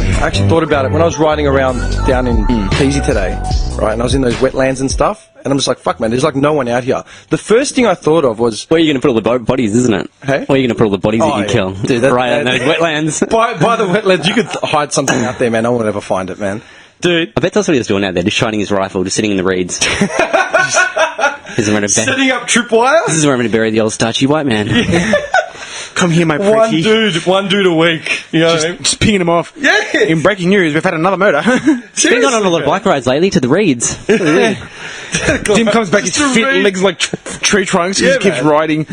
man. I actually thought about it when I was riding around down in Peasy today, right? And I was in those wetlands and stuff, and I'm just like, fuck, man, there's like no one out here. The first thing I thought of was... Where are you going to put all the bodies, isn't it? Hey? Where are you going to put all the bodies that you kill? Dude, right out in those wetlands. By the wetlands, you could hide something out there, man. No one would ever find it, man. Dude. I bet that's what he was doing out there, just shining his rifle, just sitting in the reeds. Setting up tripwire? This is where I'm going to bury the old starchy white man. Yeah. Come here, my pretty. One dude a week. You know what I mean? Just pinging him off. Yeah. In breaking news, we've had another murder. He's been going on a lot of bike rides lately to the reeds. Jim comes back, his fit legs like tree trunks. He just keeps riding.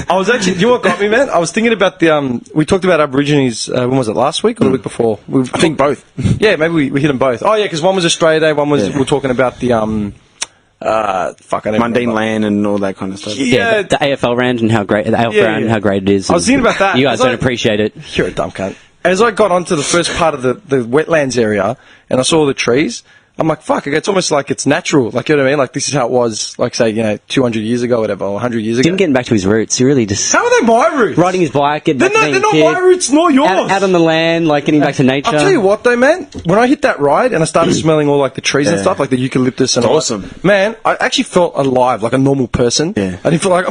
I was actually, you know what got me, man? I was thinking about the, we talked about Aborigines, when was it, last week or the week before? I think both. Yeah, maybe we hit them both. Oh yeah, because one was Australia Day, one was, we were talking about the, mundane land and all that kind of stuff. Yeah, the AFL round and how great and how great it is. I was thinking about that. You guys don't appreciate it. You're a dumb cunt. As I got onto the first part of the wetlands area and I saw the trees, I'm like, fuck, it's almost like it's natural. Like, you know what I mean? Like, this is how it was, like, say, 200 years ago or whatever, or 100 years ago. Him getting back to his roots, he really just... How are they my roots? Riding his bike, getting back to being They're not kid, my roots, nor yours. Out on the land, like, getting back to nature. I'll tell you what, though, man. When I hit that ride and I started smelling all, like, the trees and stuff, like the eucalyptus and all awesome. Man, I actually felt alive, like a normal person. Yeah. I didn't feel like...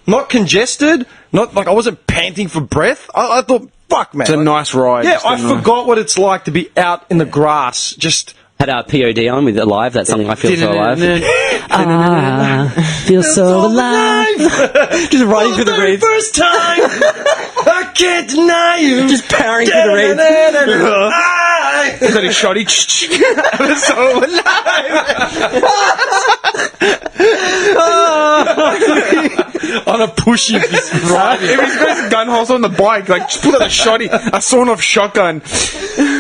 not congested, not like I wasn't panting for breath. I thought, fuck, man. It's a nice ride. Yeah, I forgot what it's like to be out in the grass, just... Had our POD on with Alive, that song, I Feel So Alive. Feel so alive. Just riding through the reeds. First time, I can't deny you. Just powering through the reeds. Is that a shoddy? I'm so alive. On a pushy, just riding. If he's got his gun holster on the bike, like, just pull out a shoddy, a sawn-off shotgun.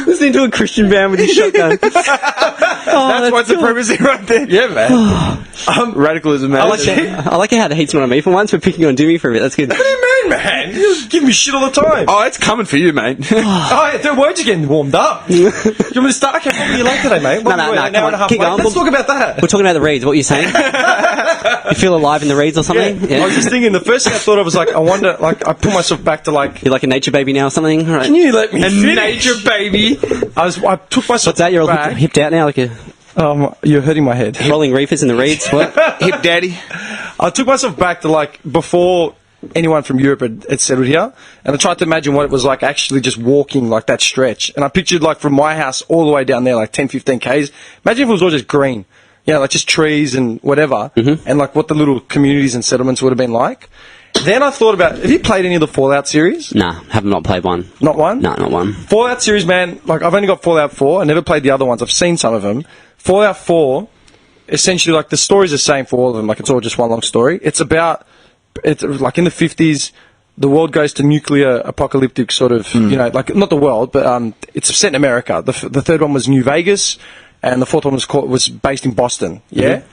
Listening to a Christian band with his shotgun. That's white supremacy right there. Yeah, man. Radicalism, man. I like how the heat's not on me for once. We're picking on Jimmy for a bit. That's good. What do you mean, man? You just give me shit all the time. Oh, it's coming for you, mate. Oh, yeah, the words are getting warmed up. You want me to start? Okay, what are you late today, mate? No, come on, keep going. Let's talk about that. We're talking about the reeds. What are you saying? You feel alive in the reeds or something? Yeah. I was just thinking, the first thing I thought of was like, I wonder, like, I put myself back to like... You're like a nature baby now or something? Right. Can you let me finish? Nature baby. I took myself What's that? You're all back. hipped out now like a... You're hurting my head. Rolling reefers in the reeds? What? Hip daddy. I took myself back to like before anyone from Europe had settled here, and I tried to imagine what it was like actually just walking like that stretch. And I pictured like from my house all the way down there, like 10, 15 Ks. Imagine if it was all just green. Yeah, like just trees and whatever, and like what the little communities and settlements would have been like. Then I thought about, have you played any of the Fallout series? Nah, have not played one. Not one? No, not one. Fallout series, man, like I've only got Fallout 4, I never played the other ones, I've seen some of them. Fallout 4, essentially like the story's the same for all of them, like it's all just one long story. It's like in the 50s, the world goes to nuclear apocalyptic sort of, like not the world, but it's set in America. The third one was New Vegas, and the fourth one was based in Boston, yeah?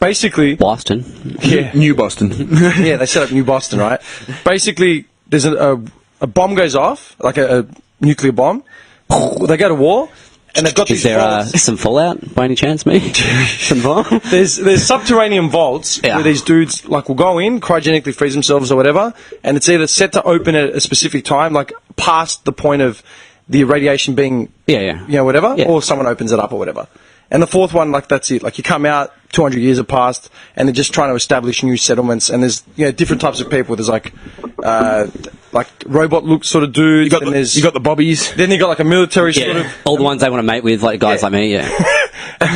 Basically... Boston? Yeah. New Boston. Yeah, they set up New Boston, right? Basically, there's a bomb goes off, like a nuclear bomb. They go to war, and they've got these vaults. Some fallout, by any chance, me? Some bomb? There's subterranean vaults where these dudes, like, will go in, cryogenically freeze themselves or whatever, and it's either set to open at a specific time, like, past the point of the radiation being, whatever, or someone opens it up or whatever. And the fourth one, like, that's it. Like, you come out, 200 years have passed, and they're just trying to establish new settlements, and there's, different types of people. There's, like robot look sort of dudes, you got the bobbies. Then you got, like, a military sort of... All the ones they want to mate with, like guys like me, A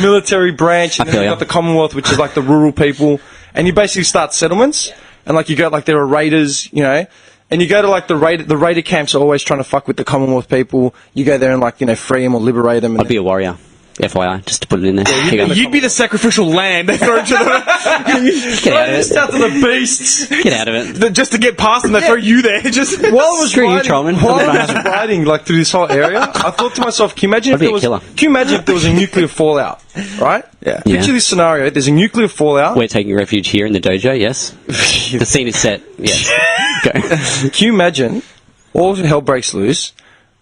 military branch, and then you got the Commonwealth, which is, like, the rural people. And you basically start settlements, and, like, you go, like, there are raiders, and you go to, like, the raider camps are always trying to fuck with the Commonwealth people. You go there and, like, free them or liberate them. I'd be a warrior. FYI, just to put it in there. You'd be the sacrificial lamb they throw to the... Get out of it. Out to the beasts. Get out of it. Just to get past them, they throw you there. Just while I was riding, riding like through this whole area, I thought to myself, can you imagine if there was a nuclear fallout, right? Yeah. Picture this scenario. There's a nuclear fallout. We're taking refuge here in the dojo, yes. The scene is set, yes. Go. Can you imagine all hell breaks loose,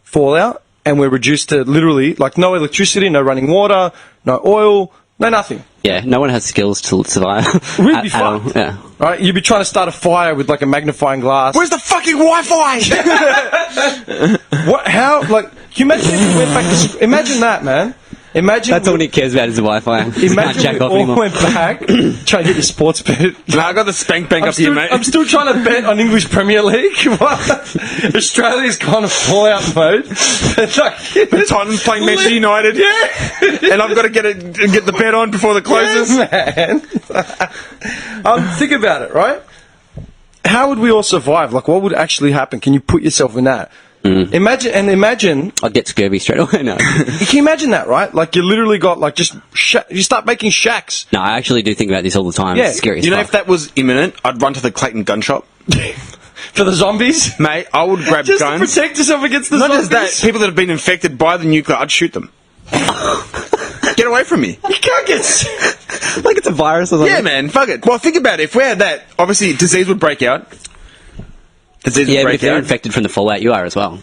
fallout, and we're reduced to literally, like, no electricity, no running water, no oil, no nothing. Yeah, no one has skills to survive. We'd be all. fucked. Yeah. Right? You'd be trying to start a fire with like a magnifying glass. Where's the fucking Wi-Fi? What? How? Like, can you imagine if we went back to imagine that, man. Imagine That's all Nick cares about is the Wi-Fi. He can't Imagine jack we off all anymore. went back trying to get your sports bet. Nah, I got the spank bank up here, mate. I'm still trying to bet on English Premier League. What? Australia's kind of fallout mode. Tottenham's playing Manchester United. Yeah. And I've got to get the bet on before the closes. Man. Think about it, right? How would we all survive? Like, what would actually happen? Can you put yourself in that? Imagine. I'd get scurvy straight away. No, Can you imagine that, right? Like, you literally got like just you start making shacks. no, I actually do think about this all the time. Yeah. It's scary. You know, as if fuck. that was imminent, I'd run to the Clayton gun shop. For the zombies? Mate, I would grab Just guns. to protect yourself against the Not zombies? just that, people that have been infected by the nuclear, I'd shoot them. Get away from me. You can't get... like it's a virus or something. Yeah, man, fuck it. Well, think about it. If we had that, obviously disease would break out. Disease Yeah, would but break if they're out. infected from the fallout, you are as well.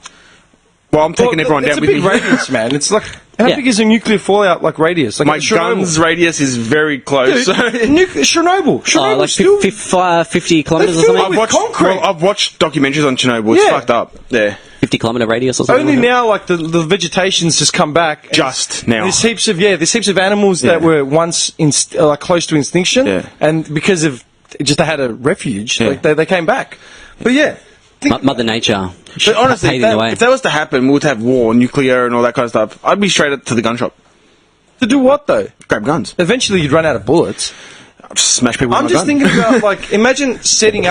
Well, I'm taking everyone it's down a with big me. radius, man. It's like... How Yeah. big is a nuclear fallout, like, radius? Like My Chernobyl. gun's radius is very close. Chernobyl. Oh, Chernobyl like still... 50 kilometers or They fill something? with concrete. I've watched documentaries on Chernobyl. It's Yeah. fucked up. Yeah. 50-kilometer radius or something? Only like that? now, like, the vegetation's just come back. Just now. There's heaps of animals that Yeah. were once like close to extinction, Yeah. and because of just they had a refuge, Yeah. like they came back. But yeah, Mother Nature. But honestly, paving the way. if that was to happen, we would have war, nuclear, and all that kind of stuff. I'd be straight up to the gun shop. to do what though? Grab guns. Eventually, you'd run out of bullets. I'd just smash people with I'm my just gun. thinking about like imagine setting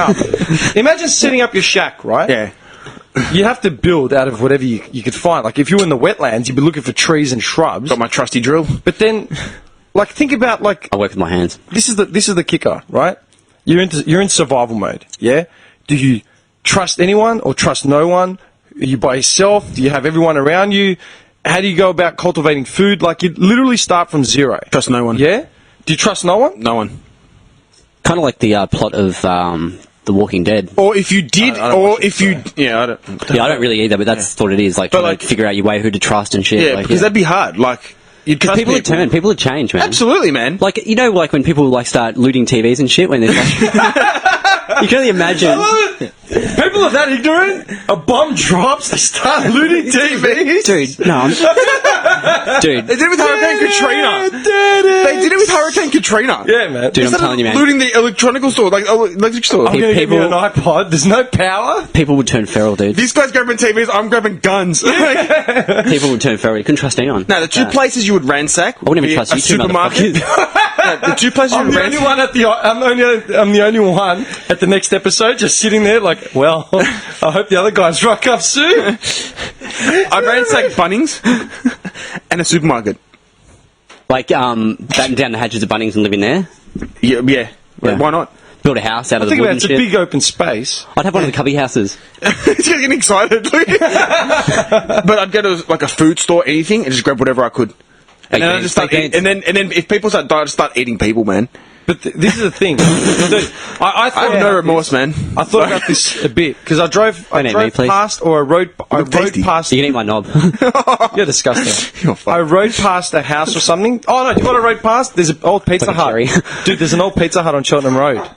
up your shack, right? Yeah. You have to build out of whatever you could find. Like if you were in the wetlands, you'd be looking for trees and shrubs. Got my trusty drill. But then, like think about like I work with my hands. this is the kicker, right? You're in survival mode. Yeah. Do you trust anyone or trust no one? Are you by yourself? Do you have everyone around you? How do you go about cultivating food? Like you literally start from zero. Trust no one. Yeah. Do you trust no one? No one. Kind of like the plot of The Walking Dead. Or if you did, I don't or watch it, if you... Yeah, I don't... Yeah, I don't really either, but that's what it is. Like, But, trying like- to figure out your way, who to trust and shit. Yeah, like, because that'd be hard. Like, you'd trust people would turn, people would change, man. Absolutely, man. Like, you know, like when people like start looting TVs and shit, when there's like... You can only imagine. People are that ignorant. A bomb drops, they start looting TVs. Dude, no. Dude, They did it with Hurricane Katrina. They did it with Hurricane Katrina. Yeah, man. dude, I'm telling you, man. Looting the electronical store, like electric store. I'm gonna give you people- an iPod. There's no power. People would turn feral, dude. These guys grabbing TVs, I'm grabbing guns. People would turn feral. You couldn't trust anyone. No, the two places you would ransack I wouldn't would even be trust a you two supermarket. motherfuckers. No, the two places you I'm would the only ransack. one I'm the only one at the next episode, just sitting there like, well, I hope the other guys rock up soon. I'd ransack Bunnings and a supermarket. Like, batten down the hatches of Bunnings and live in there. Yeah. Yeah. Why not? Build a house out of the Think wood about and it's a shit. big open space. I'd have one of the cubby houses. He's getting excited. But I'd go to like a food store, anything, and just grab whatever I could. And then I just start Baked eating, and then if people start dying, I just start eating people, man. But this is the thing. Dude, I I thought have no about remorse, this. man. I thought about this a bit because I drove Don't eat me, please. past or I rode tasty. past. You can eat my knob. You're disgusting. You're fucked. I rode past a house or something. Oh no! Do you want to rode past? There's an old Pizza Like a Hut. cherry. Dude, there's an old Pizza Hut on Cheltenham Road.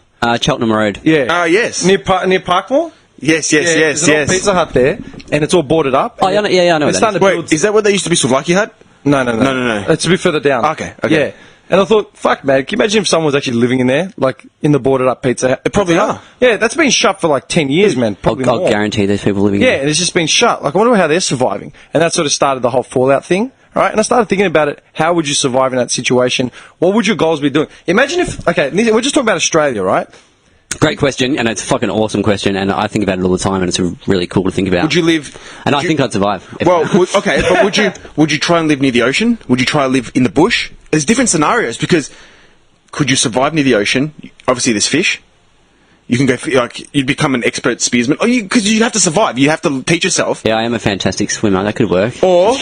Cheltenham Road. Yeah. Yes. Near Parkmore. Yes. There's an old Pizza Hut there, and it's all boarded up. Oh, yeah, I know They're what that starting is. to Wait, build. is that what they used to be Slovakia Hut? No. No. It's a bit further down. Okay. Yeah. And I thought, fuck, man, can you imagine if someone was actually living in there, like in the boarded up Pizza Hut? They probably are. Yeah, that's been shut for like 10 years, man. Probably I'll more. guarantee there's people living Yeah, there. and it's just been shut. Like, I wonder how they're surviving. And that sort of started the whole Fallout thing, right? And I started thinking about it. How would you survive in that situation? What would your goals be doing? Imagine if, okay, we're just talking about Australia, right? Great question, and it's a fucking awesome question, and I think about it all the time, and it's really cool to think about. Would you live? And I would you- think I'd survive. Well, okay, but would you try and live near the ocean? Would you try and live in the bush? There's different scenarios because could you survive near the ocean? Obviously, there's fish. You can go like you'd become an expert spearsman, or because you have to survive. You have to teach yourself. Yeah, I am a fantastic swimmer. That could work. Or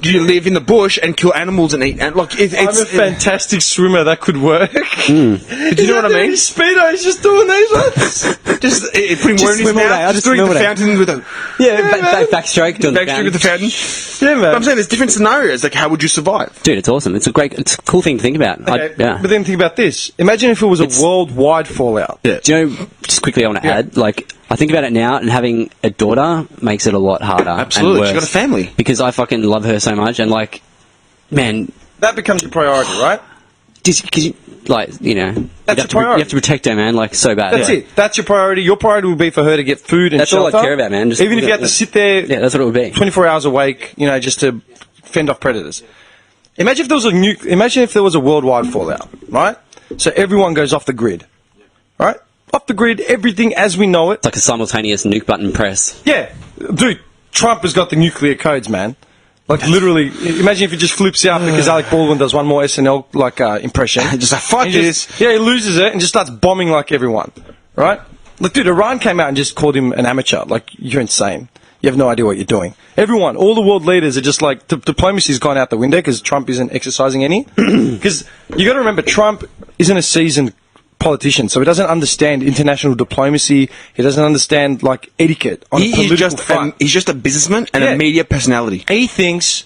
do you live in the bush and kill animals and eat? And look, I'm a fantastic swimmer. That could work. Do you know what I mean? Speedo, he's just doing these ones. Just putting water in his swim all day. mouth, I just just doing swim the all day. fountain with a Backstroke, doing the backstroke with the fountain. fountain. Yeah, man. But I'm saying there's different scenarios. Like, how would you survive? Dude, it's awesome. It's a cool thing to think about. Okay, Yeah. But then think about this. Imagine if it was a worldwide fallout. Yeah. Do you know, just quickly I want to add, like, I think about it now, and having a daughter makes it a lot harder. Absolutely. And She's worse, got a family. Because I fucking love her so much, and, like, man, That becomes your priority, right? because you, like, you know, That's your priority. you have to protect her, man, like, so bad. That's it. That's your priority. Your priority would be for her to get food and That's all shelter. I care about, man. Just Even if you had to sit there Yeah, that's what it would be. 24 hours awake, you know, just to fend off predators. Imagine if there was imagine if there was a worldwide fallout, right? So everyone goes off the grid, right? Off the grid, everything as we know it. It's like a simultaneous nuke button press. Yeah, dude, Trump has got the nuclear codes, man. Like literally, imagine if he just flips out because Alec Baldwin does one more SNL like impression. Just like, fuck And he this. Yeah, he loses it and just starts bombing like everyone, right? Look, dude, Iran came out and just called him an amateur. Like, you're insane. You have no idea what you're doing. Everyone, all the world leaders are just like, diplomacy's gone out the window because Trump isn't exercising any. Because you got to remember, Trump isn't a seasoned politician, so he doesn't understand international diplomacy. He doesn't understand like etiquette on a He's political front. he's just a businessman and Yeah. a media personality. He thinks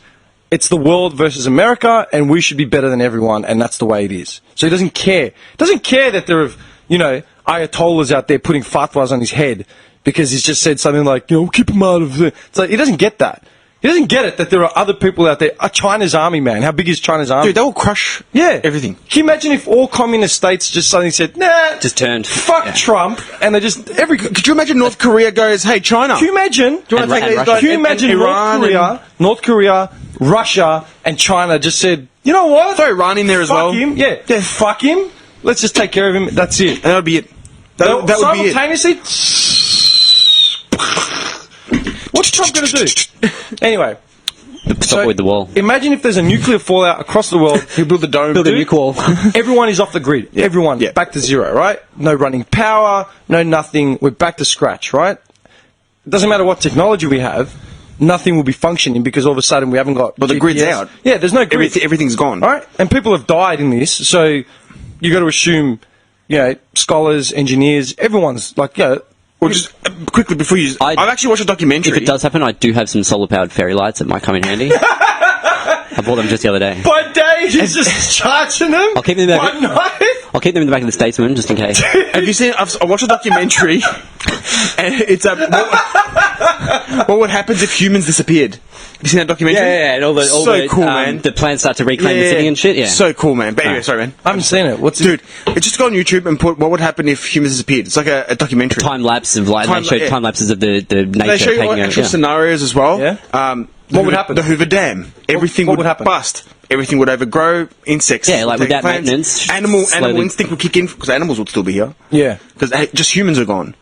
it's the world versus America, and we should be better than everyone, and that's the way it is. So he doesn't care. Doesn't care that there are, you know, ayatollahs out there putting fatwas on his head because he's just said something like, you know, keep him out of the... It's like, he doesn't get that. He doesn't get it that there are other people out there. China's army, man. How big is China's army? Dude, they will crush everything. Can you imagine if all communist states just suddenly said, nah, Just turned. fuck Trump, and they just... Could you imagine North Korea goes, hey, China? Can you imagine? Do you want to And take these Russia. guys? Can you imagine Iran North Korea, Russia, and China just said, you know what? Throw Iran in there as well. Fuck him. Yeah. Fuck him. Let's just take care of him. That's it. And that would be it. That would be it. Simultaneously. What's Trump going to do? Anyway. Stop with the wall. Imagine if there's a nuclear fallout across the world. He'll build the dome. Build a Dude. nuke wall. Everyone is off the grid. Everyone back to zero, right? No running power, no nothing. We're back to scratch, right? It doesn't matter what technology we have. Nothing will be functioning because all of a sudden we haven't got. But the GPS. grid's out. Yeah, there's no grid. Everything's gone. All right, and people have died in this, so you got to assume, you know, scholars, engineers, everyone's like, you know. Or just quickly before you, I've actually watched a documentary. If it does happen, I do have some solar-powered fairy lights that might come in handy. I bought them just the other day. By day, he's just charging them. I'll keep them in the By back. night. I'll keep them in the back of the Statesman, just in case. Have you seen? I watched a documentary, and it's what would happen if humans disappeared? Have you seen that documentary? Yeah, and all the cool, man. The plans start to reclaim the city and shit. Yeah, So cool, man. But anyway, sorry, man. I haven't seen it. What's Dude, just go on YouTube and put what would happen if humans disappeared. It's like a documentary. time lapse of like Time- they showed yeah. time lapses of the nature They show you taking actual over. scenarios as well. Yeah. What would happen? The Hoover Dam. Everything what would would happen? bust. Everything would overgrow. Insects. Yeah, like would take without plants. maintenance, Animal slowly- instinct would kick in because animals would still be here. Yeah. Because just humans are gone.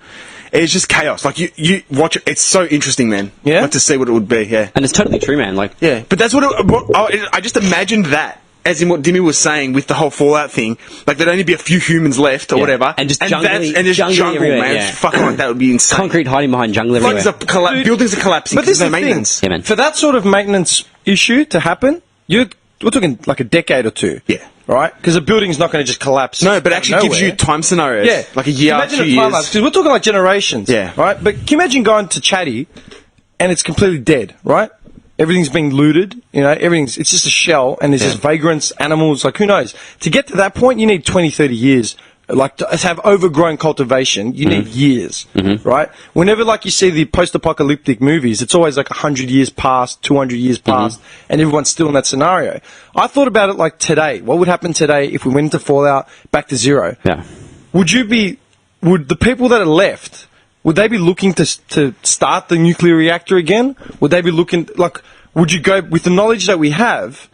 It's just chaos. Like you watch it. It's so interesting, man. Yeah? Like to see what it would be. Yeah. And it's totally true, man. Like, Yeah. But that's I just imagined that. As in what Dimmy was saying with the whole Fallout thing, like there'd only be a few humans left or Yeah. whatever, And just that's- jungly- and just jungly jungle, everywhere, man. yeah. Fucking like that would be insane. concrete hiding behind jungle everywhere. Buildings are collapsing But because this there's is no the thing. maintenance. Yeah, man. For that sort of maintenance issue to happen, we're talking like a decade or two. Yeah. Right? Because a building's not going to just collapse. No, but it out of actually gives you nowhere. time scenarios. Yeah. Like a year, Imagine 2 a time years. because we're talking like generations. Yeah. Right? But can you imagine going to Chatty and it's completely dead, right? Everything's being looted, you know, it's just a shell and there's just vagrants, animals, like who knows? To get to that point, you need 20, 30 years. Like to have overgrown cultivation, you need years, right? Whenever like you see the post-apocalyptic movies, it's always like 100 years past, 200 years past, and everyone's still in that scenario. I thought about it like today. What would happen today if we went into Fallout back to zero? Yeah. Would the people that are left, would they be looking to start the nuclear reactor again? Would they be looking, like, would you go with the knowledge that we have?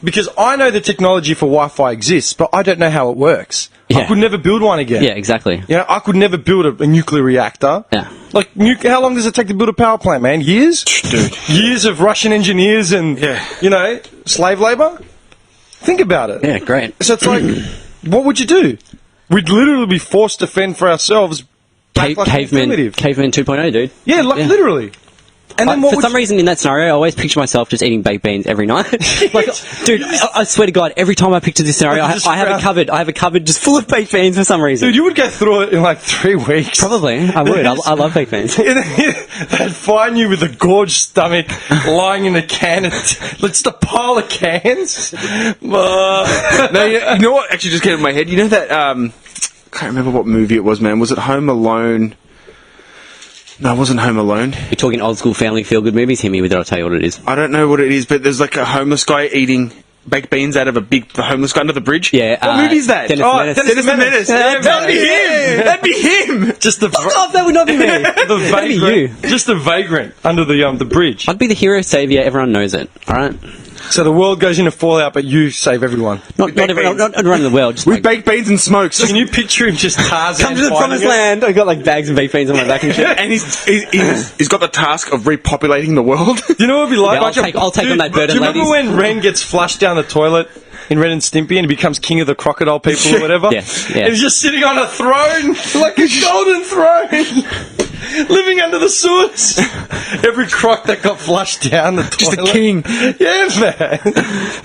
Because I know the technology for Wi-Fi exists, but I don't know how it works. I Yeah. could never build one again. Yeah, exactly. You know, I could never build a nuclear reactor. Yeah. Like, how long does it take to build a power plant, man? Years? Dude. Years of Russian engineers and, you know, slave labor? Think about it. Yeah, great. So it's like, what would you do? We'd literally be forced to fend for ourselves. back like Caveman primitive. 2.0, dude. Yeah, like literally. And then For some reason, in that scenario, I always picture myself just eating baked beans every night. Like, dude, I swear to God, every time I picture this scenario, I have a cupboard. I have a cupboard just full of baked beans for some reason. Dude, you would get through it in like 3 weeks. Probably, I would. I love baked beans. They'd find you with a gorged stomach lying in a can. It's a pile of cans. No, you know what actually just came to my head? You know that, I can't remember what movie it was, man. Was it Home Alone? No, it wasn't Home Alone. You're talking old school family feel good movies. Hit me with it. I'll tell you what it is. I don't know what it is, but there's like a homeless guy eating baked beans out of the homeless guy under the bridge. Yeah. What movie is that? Dennis the Menace. Dennis the Menace. Yeah, That'd be him. That'd be him. Just the Fuck off! That would not be me. the That'd be you. vagrant, just the vagrant under the bridge. I'd be the hero savior. Everyone knows it. All right. So the world goes into fallout, but you save everyone. Not everyone in the world. Just With baked beans and smokes. Can you picture him just Tarzan? come to the finding promised it? land. I got like bags of baked beans on my back and shit. And he's got the task of repopulating the world. You know what it'd be like? Yeah, I'll take on that burden, Do you remember ladies. when Ren gets flushed down the toilet in Ren and Stimpy and he becomes king of the crocodile people or whatever? Yeah. And he's just sitting on a throne, like a golden throne, living under the sewers. Every croc that got flushed down the toilet. Just a king. Yeah, man.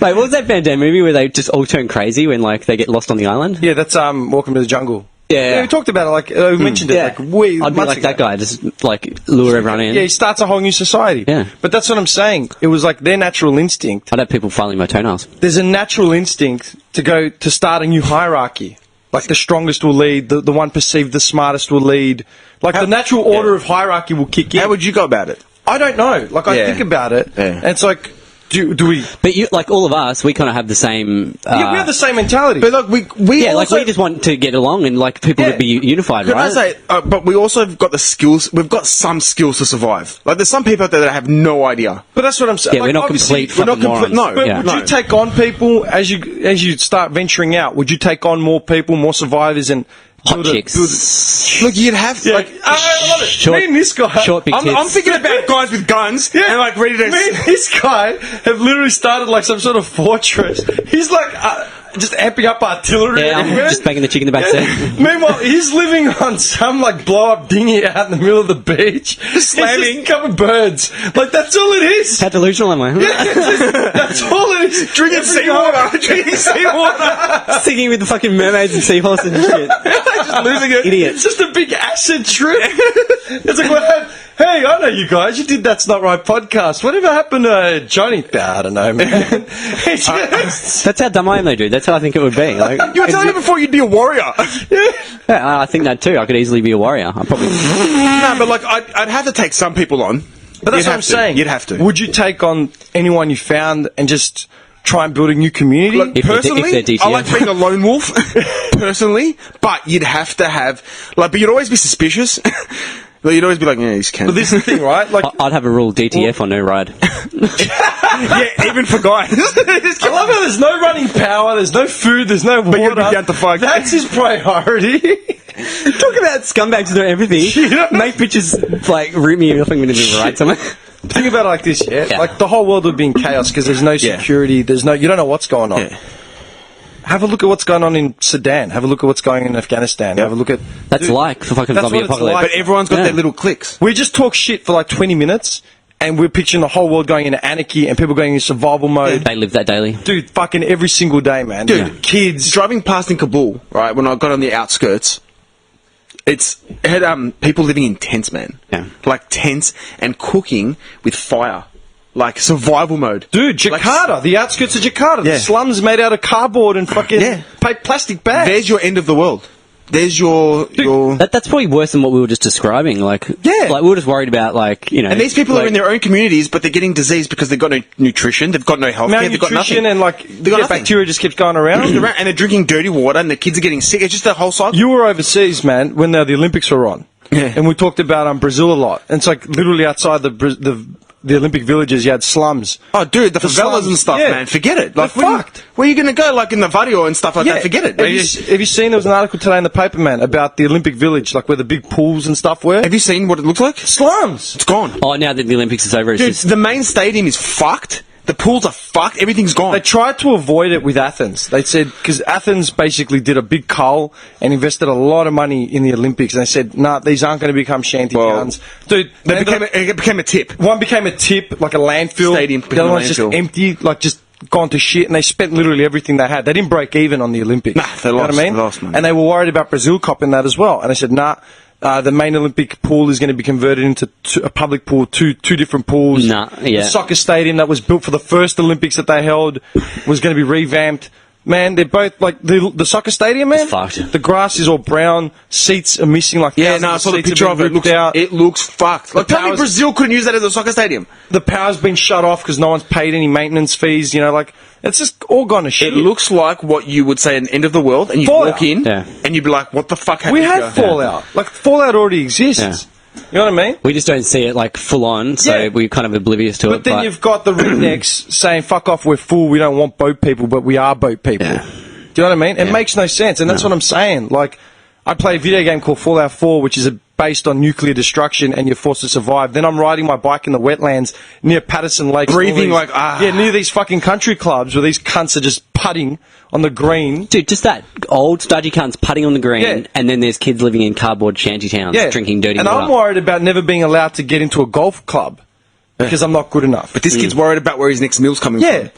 Wait, what was that Van Damme movie where they just all turn crazy when like they get lost on the island? Yeah, that's Welcome to the Jungle. Yeah. We talked about it, like, we mentioned it, like, I'd be months like ago. that guy, just like lure everyone in. Yeah, he starts a whole new society. Yeah. But that's what I'm saying. It was like their natural instinct. I'd have people filing my toenails. There's a natural instinct to start a new hierarchy. Like the strongest will lead, the one perceived the smartest will lead. Like the natural order of hierarchy will kick in. How would you go about it? I don't know. Like I Yeah. think about it, Yeah. and it's like, do we? But you, like all of us, we kind of have the same. Yeah, we have the same mentality. But look, we yeah, also, like we just want to get along and like people Yeah. to be unified, Can right? I say, but we also have got the skills. We've got some skills to survive. Like there's some people out there that have no idea. But that's what I'm saying. Yeah, Like, we're not obviously- complete fucking morons. No, But Yeah. would you take on people as you start venturing out? Would you take on more people, more survivors, and Hot chicks. Look, you'd have Yeah, like. I love it. Short- Me and this guy. short, big I'm tits. thinking about guys with guns and like ready to. Me and this guy have literally started like some sort of fortress. He's like just amping up artillery. Yeah, I'm everywhere. just making the chicken in the back seat. Meanwhile, he's living on some like blow up dinghy out in the middle of the beach, slamming a couple of birds. Like that's all it is. How delusional am I? That's all it is. Drinking seawater. Drinking seawater. Singing with the fucking mermaids and seahorses and shit. Just losing it. Idiot. It's just a big acid trip. It's like, well, hey, I know you guys. You did That's Not Right podcast. Whatever happened to Johnny? I don't know, man. It's just- That's how dumb I am, though, dude. That's how I think it would be. Like, You were telling me before you'd be a warrior. yeah, I think that too. I could easily be a warrior. I probably. No, but like I'd have to take some people on. But that's You'd what have I'm to. saying. You'd have to. Would you take on anyone you found and just try and build a new community? Look, If they're personally, DTF. I like being a lone wolf. Personally, but you'd have to have but you'd always be suspicious. Like, you'd always be like, yeah, he's can. But this is the thing, right? Like, I'd have a rule DTF on no ride. yeah, even for guys. I love how there's no running power, there's no food, there's no water. you'd be down to fuck. That's his priority. Talk about scumbags with no empathy. Make bitches like root me off and to ride somewhere. Think about it like this, yeah? Yeah. Like the whole world would be in chaos because there's no Yeah. security, you don't know what's going on. Yeah. Have a look at what's going on in Sudan. Have a look at what's going on in Afghanistan. Have a look at... That's like for fucking That's zombie what it's apocalypse. like. But everyone's got Yeah. their little cliques. We just talk shit for like 20 minutes and we're picturing the whole world going into anarchy and people going into survival mode. They live that daily. Dude, fucking every single day, man. Dude, Kids. driving past in Kabul, right, when I got on the outskirts, it had people living in tents, man. Yeah. Like tents and cooking with fire. Like survival mode. Dude, Jakarta, the outskirts of Jakarta. Yeah. The slums made out of cardboard and fucking Yeah. plastic bags. There's your end of the world. There's your That's probably worse than what we were just describing. Like, Yeah. like we were just worried about, like, you know. and these people like, are in their own communities, but they're getting disease because they've got no nutrition, they've got no healthcare, they've got Malnutrition nothing. and like got nothing. bacteria just keeps going around. And they're drinking dirty water, and the kids are getting sick. It's just a whole cycle. You were overseas, man, when the Olympics were on. Yeah. And we talked about Brazil a lot. And it's like literally outside the Olympic villages, you had slums. Oh, dude, the favelas slums, and stuff, yeah. man. Forget it. They're Like, where are you going to go? Like in the Vario and stuff like that. Forget it. Have you seen, there was an article today in the paper, man, about the Olympic village, like where the big pools and stuff were? Have you seen what it looks like? Slums. It's gone. Oh, now that the Olympics is over, it's Dude, just. the main stadium is fucked. The pools are fucked. Everything's gone. They tried to avoid it with Athens. They said, because Athens basically did a big cull and invested a lot of money in the Olympics. And they said, nah, these aren't going to become shanty towns. Dude, it became a tip. one became a tip, like a landfill. Stadium The became other a one's just landfill. empty, like just gone to shit. And they spent literally everything they had. They didn't break even on the Olympics. Nah, they You know lost. what I mean? They lost, man. And they were worried about Brazil copping that as well. And they said, nah. The main Olympic pool is going to be converted into a public pool, two different pools. Nah, yeah. The soccer stadium that was built for the first Olympics that they held was going to be revamped. Man, they're both, like, the soccer stadium, man. It's fucked. The grass is all brown, seats are missing, like, Yeah, thousands no, I saw the seats have picture been of it. ripped out. It looks fucked. Like, tell me powers- Brazil couldn't use that as a soccer stadium. The power's been shut off because no one's paid any maintenance fees, you know, like, it's just all gone to shit. It looks like what you would say an end of the world, and you Fallout. walk in, Yeah. and you'd be like, what the fuck happened We here? had Fallout. Like, Fallout already exists. Yeah. You know what I mean? We just don't see it like full on, so Yeah. we're kind of oblivious to it. But then you've got the rednecks saying, fuck off, we're full, we don't want boat people, but we are boat people. Yeah. Do you know what I mean? It makes no sense, and that's what I'm saying. Like, I play a video game called Fallout 4, which is based on nuclear destruction, and you're forced to survive. Then I'm riding my bike in the wetlands near Patterson Lake. Breathing all these- like, Yeah, near these fucking country clubs where these cunts are just putting on the green. Dude, just that old stodgy cunts putting on the green, Yeah. and then there's kids living in cardboard shanty towns Yeah. drinking dirty and water. I'm worried about never being allowed to get into a golf club because I'm not good enough. But this kid's worried about where his next meal's coming Yeah. from.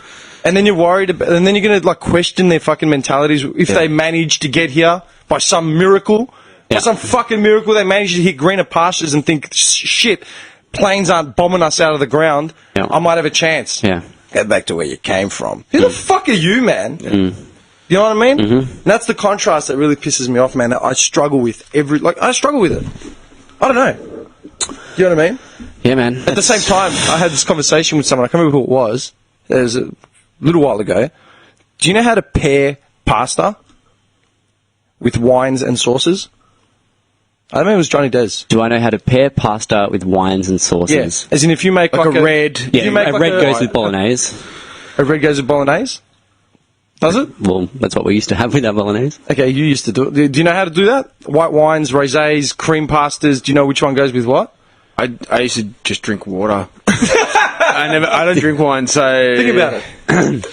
And then you're worried about, and then you're going to like question their fucking mentalities if they manage to get here by some miracle. By Yeah. some fucking miracle they manage to hit greener pastures and think, shit, planes aren't bombing us out of the ground. Yeah. I might have a chance. Yeah. Get back to where you came from. Who the fuck are you, man? You know what I mean? And that's the contrast that really pisses me off, man. That I struggle with I struggle with it. I don't know. You know what I mean? Yeah, man. At the same time, I had this conversation with someone. I can't remember who it was. It was a little while ago. Do you know how to pair pasta with wines and sauces? I don't know. It was Johnny Des. Do I know how to pair pasta with wines and sauces? Yes. As in, if you make Like like a red. if Yeah, you make a like red goes with bolognese. A red goes with bolognese. Does it? Well, that's what we used to have with our bolognese. Okay, you used to do it. Do you know how to do that? White wines, rosés, cream pastas. Do you know which one goes with what? I used to just drink water. I don't drink wine, so... Think about it.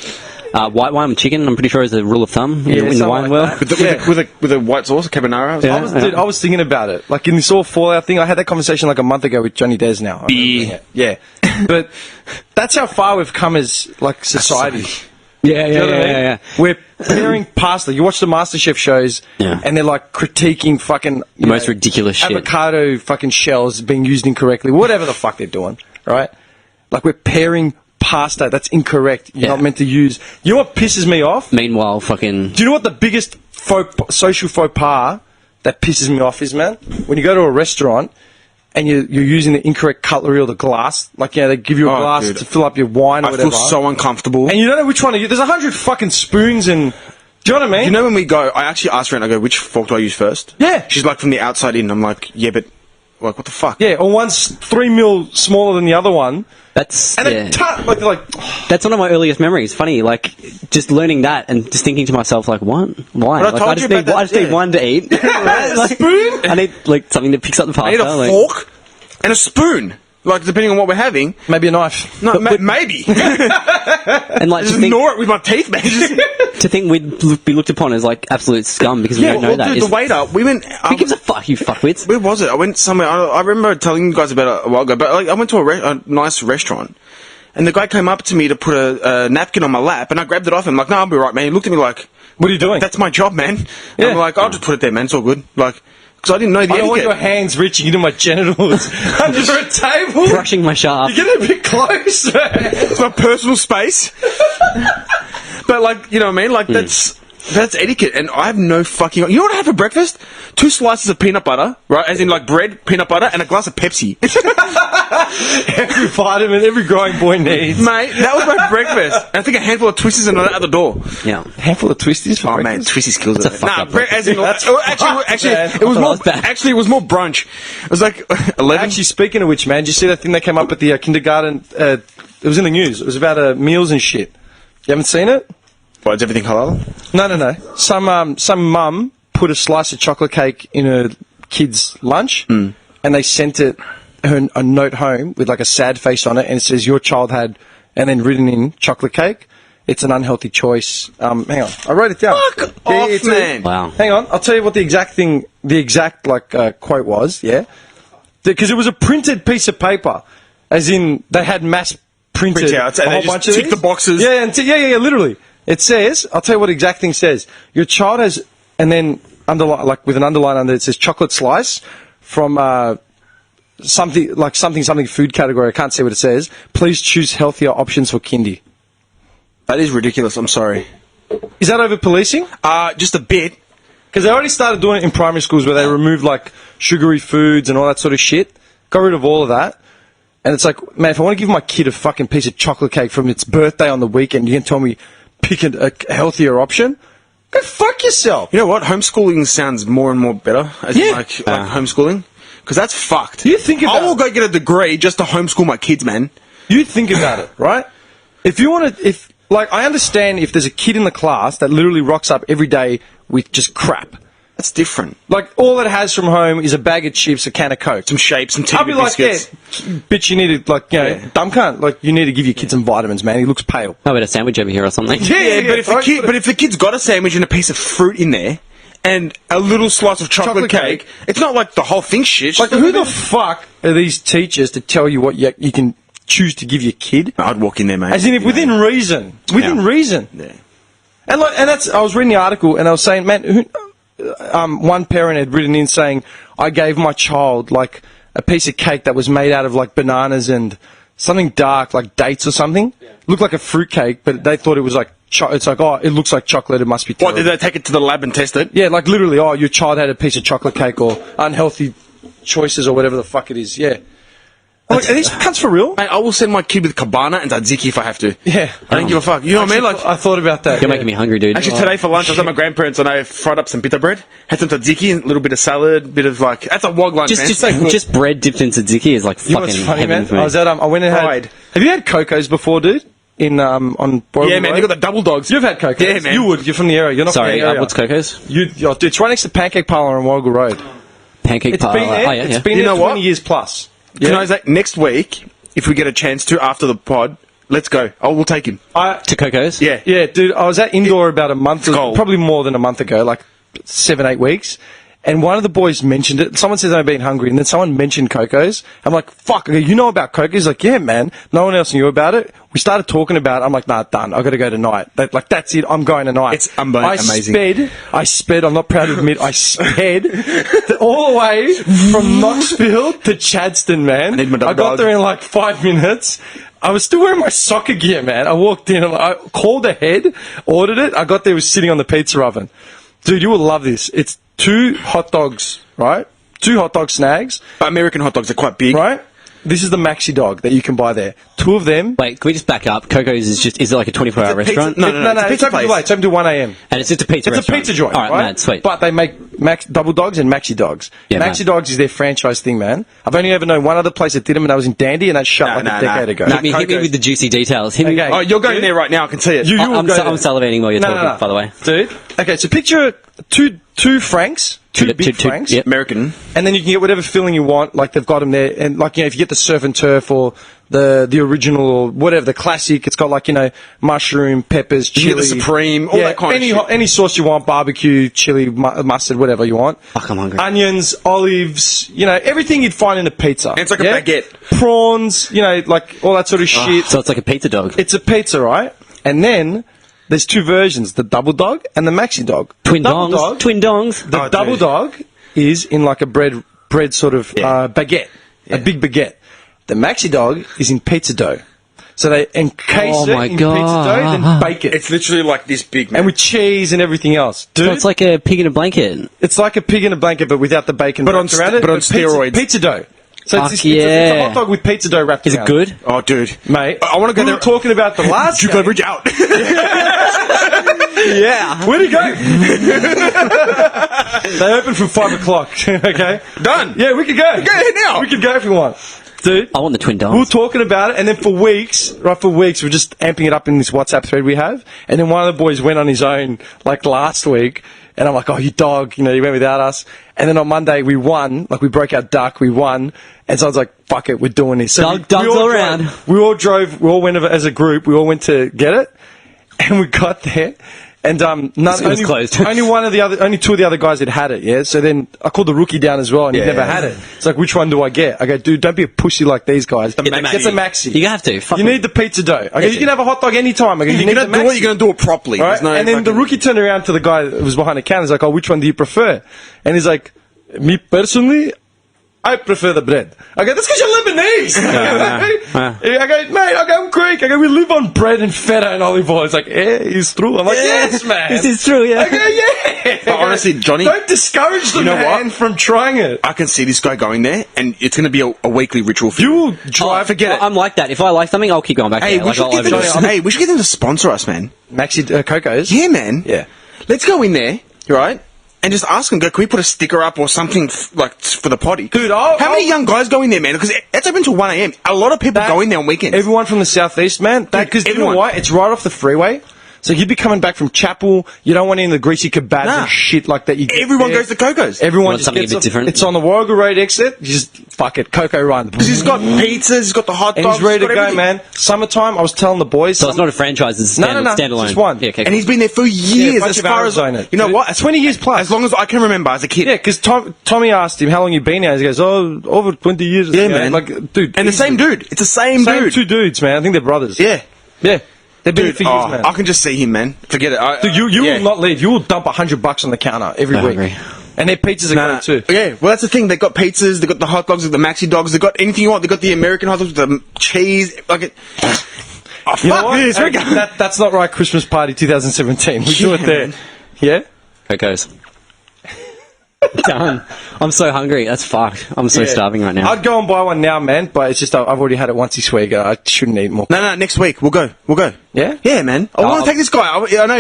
White wine with chicken, I'm pretty sure is a rule of thumb in the something wine like world. that. With a white sauce, a carbonara. Yeah. I was thinking about it. Like in this all Fallout thing, I had that conversation like a month ago with Johnny Des now. Yeah. But that's how far we've come as like society. Yeah, You know what I mean? yeah. We're pairing pasta. You watch the MasterChef shows, Yeah. and they're like critiquing fucking The most ridiculous shit. avocado fucking shells being used incorrectly. Whatever the fuck they're doing, right? Like we're pairing pasta. That's incorrect. You're Yeah. not meant to use. You know what pisses me off? Meanwhile, fucking... Do you know what the biggest social faux pas that pisses me off is, man? When you go to a restaurant and you're using the incorrect cutlery or the glass, like, they give you a glass dude. to fill up your wine or I whatever. feel so uncomfortable. And you don't know which one to use. There's 100 fucking spoons and... Do you know what I mean? You know when we go, I actually asked her and I go, which fork do I use first? Yeah. She's like, from the outside in. I'm like, yeah, but, like, what the fuck? Yeah, or one's 3 mil smaller than the other one. That's... And yeah. like, they're like... That's one of my earliest memories. Funny, like, just learning that and just thinking to myself, like, what? Why? But I Like, told you about that, I just need yeah. one to eat. Like, spoon? I need, like, something that picks up the pasta. I need a like, fork and a spoon. Like, depending on what we're having. Maybe a knife. No, maybe. And, like, Just to think, gnaw it with my teeth, man. to think we'd be looked upon as, like, absolute scum because we don't know well, that. dude, is- the waiter, we went... Who gives a fuck, you fuckwits? Where was it? I went somewhere. I remember telling you guys about it a while ago, but like, I went to a nice restaurant, and the guy came up to me to put a napkin on my lap, and I grabbed it off him. Like, no, I'll be right, man. He looked at me like, What are you doing? "That's my job, man." And Yeah. I'm like, "I'll just put it there, man. It's all good." Like, because I didn't know the I don't want etiquette. your hands reaching into my genitals under a table. Brushing my shaft. You're getting a bit close, man. It's my personal space. But like, you know what I mean? Like that's etiquette, and I have no fucking... You know what I had for breakfast? 2 slices of peanut butter, right? As in like bread, peanut butter, and a glass of Pepsi. Every vitamin, every growing boy needs. Mate, that was my breakfast. And I think a handful of Twisties and out the door. Yeah. Handful of twisties for Oh man, breakfast. Twisties kills it. That's a fucked up as in, That's actually, man. it was I thought more. that was bad. Actually, it was more brunch. It was like 11. Actually, speaking of which, man, did you see that thing that came up at the kindergarten? It was in the news. It was about meals and shit. You haven't seen it? Why, is everything halal? No. Some mum put a slice of chocolate cake in her kid's lunch, and they sent her a note home with like a sad face on it, and it says, "Your child had and then written in chocolate cake, it's an unhealthy choice. Hang on, I wrote it down. Fuck off, man. Wow. Hang on, I'll tell you what the exact quote was. Yeah, because it was a printed piece of paper, as in they had mass printed Printouts, and a they whole just bunch of tick these. the boxes. Yeah, yeah, literally. It says, I'll tell you what the exact thing says. Your child has, and then underline, like with an underline under it says chocolate slice from something food category. I can't see what it says. Please choose healthier options for kindy. That is ridiculous. I'm sorry. Is that over policing? Just a bit. Because they already started doing it in primary schools where they removed like sugary foods and all that sort of shit. Got rid of all of that. And it's like, man, if I want to give my kid a fucking piece of chocolate cake from its birthday on the weekend, you can tell me pick a healthier option? Go fuck yourself. You know what? Homeschooling sounds more and more better. As in, Yeah. like homeschooling. Because that's fucked. You think about I will go get a degree just to homeschool my kids, man. You think about it, right? If you want to, I understand if there's a kid in the class that literally rocks up every day with just crap. That's different. Like, all it has from home is a bag of chips, a can of Coke. Some shapes, some I'll be Tinder like, biscuits. yeah, bitch, you need to, dumb cunt. Like, you need to give your kid some vitamins, man. He looks pale. How about a sandwich over here or something? Yeah, but if the kid's got a sandwich and a piece of fruit in there, and a little slice of chocolate cake, it's not like the whole thing's shit. Like, who the fuck are these teachers to tell you what you can choose to give your kid? I'd walk in there, mate. As in, if within reason. Within reason. Yeah. And that's, I was reading the article and I was saying, man, one parent had written in saying, I gave my child like a piece of cake that was made out of like bananas and something dark, like dates or something. Yeah. Looked like a fruit cake, but they thought it was like, it's like, oh, it looks like chocolate, it must be terrible. What, did they take it to the lab and test it? Yeah, like literally, oh, your child had a piece of chocolate cake or unhealthy choices or whatever the fuck it is, yeah. I'm like, are these cunts for real? Mate, I will send my kid with cabana and tzatziki if I have to. Yeah. I don't give a fuck. You know what I mean? Like, I thought about that. You're making me hungry, dude. actually, today for lunch, I was at my grandparents and I fried up some pita bread, had some tzatziki, a little bit of salad, bit of like, that's a wog lunch, man. Just bread dipped in tzatziki is like You know fucking what's funny, heaven man? for me. I was at, I went and had... Fried. Have you had Coco's before, dude? On Boyle Yeah, man, Road? they got the double dogs. You've had Coco's. Yeah, man. You would. You're from the area. You're not Sorry, from the area. what's Coco's? Dude, it's right next to Pancake Parlour on Warrigal Road. Pancake It's pie. been there. Oh, yeah, It's yeah. been You there know 20 what? years plus. Can I say, next week, if we get a chance to, after the pod, let's go. We'll take him. To Coco's? Yeah. Yeah, dude, I was at Indoor about a month, cold. probably more than a month ago, like 7-8 weeks. And one of the boys mentioned it. Someone says I've been hungry, and then someone mentioned Coco's. I'm like, fuck, you know about Coco's? He's like, yeah, man. No one else knew about it. We started talking about it. I'm like, nah, done. I've got to go tonight. That's it. I'm going tonight. It's amazing. I sped, I'm not proud to admit, I sped all the way from Knoxville to Chadstone, man. need my I got dog. there in like 5 minutes. I was still wearing my soccer gear, man. I walked in and I called ahead, ordered it. I got there, it was sitting on the pizza oven. Dude, you will love this. It's 2 hot dogs, right? 2 hot dog snags, But American hot dogs are quite big. right? This is the maxi dog that you can buy there. 2 of them. Wait, can we just back up? Coco's is it like a 24-hour It's a pizza- restaurant? No, It's pizza open place. to late. It's open to 1 a.m. And it's just a pizza It's restaurant? a pizza joint, All right, right? mad, sweet. But they make double dogs and maxi dogs. Yeah, maxi mad. dogs is their franchise thing, man. I've only ever known one other place that did them, and that was in Dandy, and that shut Nah, like nah, a decade nah. ago. Nah. hit me Coco's. with the juicy details. Hit me. Okay. Oh, you're going Dude. there right now, I can see it. You will I'm go I'm there. salivating while you're talking, by the way. Dude. Okay, so picture two franks, two big franks, yep. American. and then you can get whatever filling you want. Like they've got them there, and like if you get the surf and turf or the original or whatever, the classic, it's got like mushroom, peppers, chili, You get the supreme, all that kind of shit. any sauce you want, barbecue, chili, mustard, whatever you want. Fuck, I'm hungry. Onions, olives, everything you'd find in a pizza. And it's like a baguette. Prawns, like all that sort of shit. So it's like a pizza dog. It's a pizza, right? And then there's 2 versions: the double dog and the maxi dog. Twin Double dongs. dog- Twin dongs. The Oh, double dude. dog is in like a bread sort of Yeah. baguette, Yeah. a big baguette. The maxi dog is in pizza dough. So they encase Oh it my in pizza God. dough, then bake it. It's literally like this big, man. And with cheese and everything else. Dude, So it's like a pig in a blanket. it's like a pig in a blanket, but without the bacon But on wrapped around it. but on pizza, steroids. Pizza dough. So Fuck it's a yeah. hot dog with pizza dough wrapped Is around it good? Oh, dude. Mate, I want to go we there. were talking about the last Duke game. Leverage out. Yeah. Where'd he go? They open from 5 o'clock. Okay, Done. Yeah, we could go. Go ahead now. We could go if we want. Dude, I want the twin we were dogs. talking about it, and then for weeks, we're just amping it up in this WhatsApp thread we have. And then one of the boys went on his own, like last week, and I'm like, oh, you dog, you went without us. And then on Monday we won, like we broke our duck, we won. And so I was like, fuck it, we're doing this. So Dogs all around. We all went as a group, we all went to get it, and we got there. And It was closed. only two of the other guys had it, yeah. So then I called the rookie down as well, and he'd never had it. It's like, which one do I get? I go, dude, don't be a pussy like these guys. Get the maxi. You have to. Fuck You them. need the pizza dough. I go, you can have a hot dog anytime. I go, you need the You're maxi. going to do it properly. Right? There's no And then the fucking- rookie turned around to the guy that was behind the counter. He's like, oh, which one do you prefer? And he's like, me personally, I prefer the bread. I go, that's because you're Lebanese. I go, mate, I'm Greek. I go, we live on bread and feta and olive oil. He's like, it's true. I'm like, yes, man. This is true, yeah. I go, yeah. But honestly, Johnny, Don't discourage the you know man what? from trying it. I can see this guy going there, and it's going to be a weekly ritual for You will Oh, drive. forget it. I'm like that. If I like something, I'll keep going back Hey, there. we should get them to, we should get them to sponsor us, man. Maxi Cocos. Yeah, man. Yeah. Let's go in there, right? And just ask them, go, can we put a sticker up or something for the potty? Dude, how many young guys go in there, man? Because it's open till 1 a.m. A lot of people go in there on weekends. Everyone from the southeast, man. Because you know everyone. why? It's right off the freeway. So you'd be coming back from Chapel. You don't want any of the greasy kebabs Nah. and shit like that. You get Everyone there. goes to Coco's. Everyone Want just something gets a bit different? It's on the Warrigal Road exit. You just fuck it, Coco Run. Because he's got pizzas, he's got the hot And dogs, he's ready he's to got go, everything. man. Summertime, I was telling the boys. So it's not a franchise, it's a No, standalone. just one. Yeah, okay, And he's been there for years, as far as it. you know what? 20 years plus. As long as I can remember as a kid. Yeah, because Tommy asked him how long you been here. He goes, oh, over 20 years. Yeah, you know, man. Like, dude, And the same dude. It's the same dude. two dudes, man. I think they're brothers. Yeah. yeah. They've been Dude, here for years, man. I can just see him, man. Forget it. Dude, you yeah. will not leave. You will dump $100 on the counter every I week. agree. And their pizzas are Nah, great too. Yeah, well, that's the thing. They've got pizzas, they've got the hot dogs, they've got the maxi dogs, they've got anything you want. They've got the American hot dogs, the cheese. Like it. Oh, You know fuck what? this. Hey, that's not right. Christmas party 2017. We do it there. man. Yeah. Coco's. Done. I'm so hungry. That's fucked. I'm so starving right now. I'd go and buy one now, man. But it's just I've already had it once this week. I shouldn't eat more. No, next week. We'll go. Yeah. Yeah, man. I want to take this guy. I know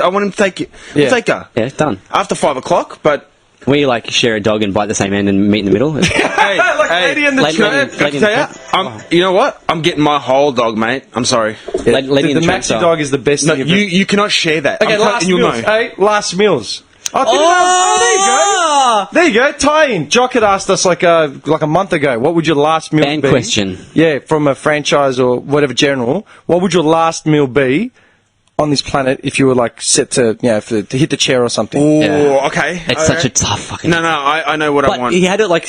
I want him to take it. Yeah. We'll take her. Yeah, done. After 5 o'clock, but... We like share a dog and bite the same end and meet in the middle. Hey, Like Lady in the Lady- Tramp. I can tell you, you know what? I'm getting my whole dog, mate. I'm sorry. Lady in The the Tramp Maxi style. dog is the best No, thing. you cannot share that. Okay, last you'll meals. know. Hey, last meals. Oh, there you go. There you go. Tie-in. Jock had asked us like a month ago. What would your last meal Band be? question. Yeah, from a franchise or whatever general. What would your last meal be on this planet if you were like set to to hit the chair or something? Oh, Yeah. okay. It's such a tough fucking... No, I know what I But want. he had it like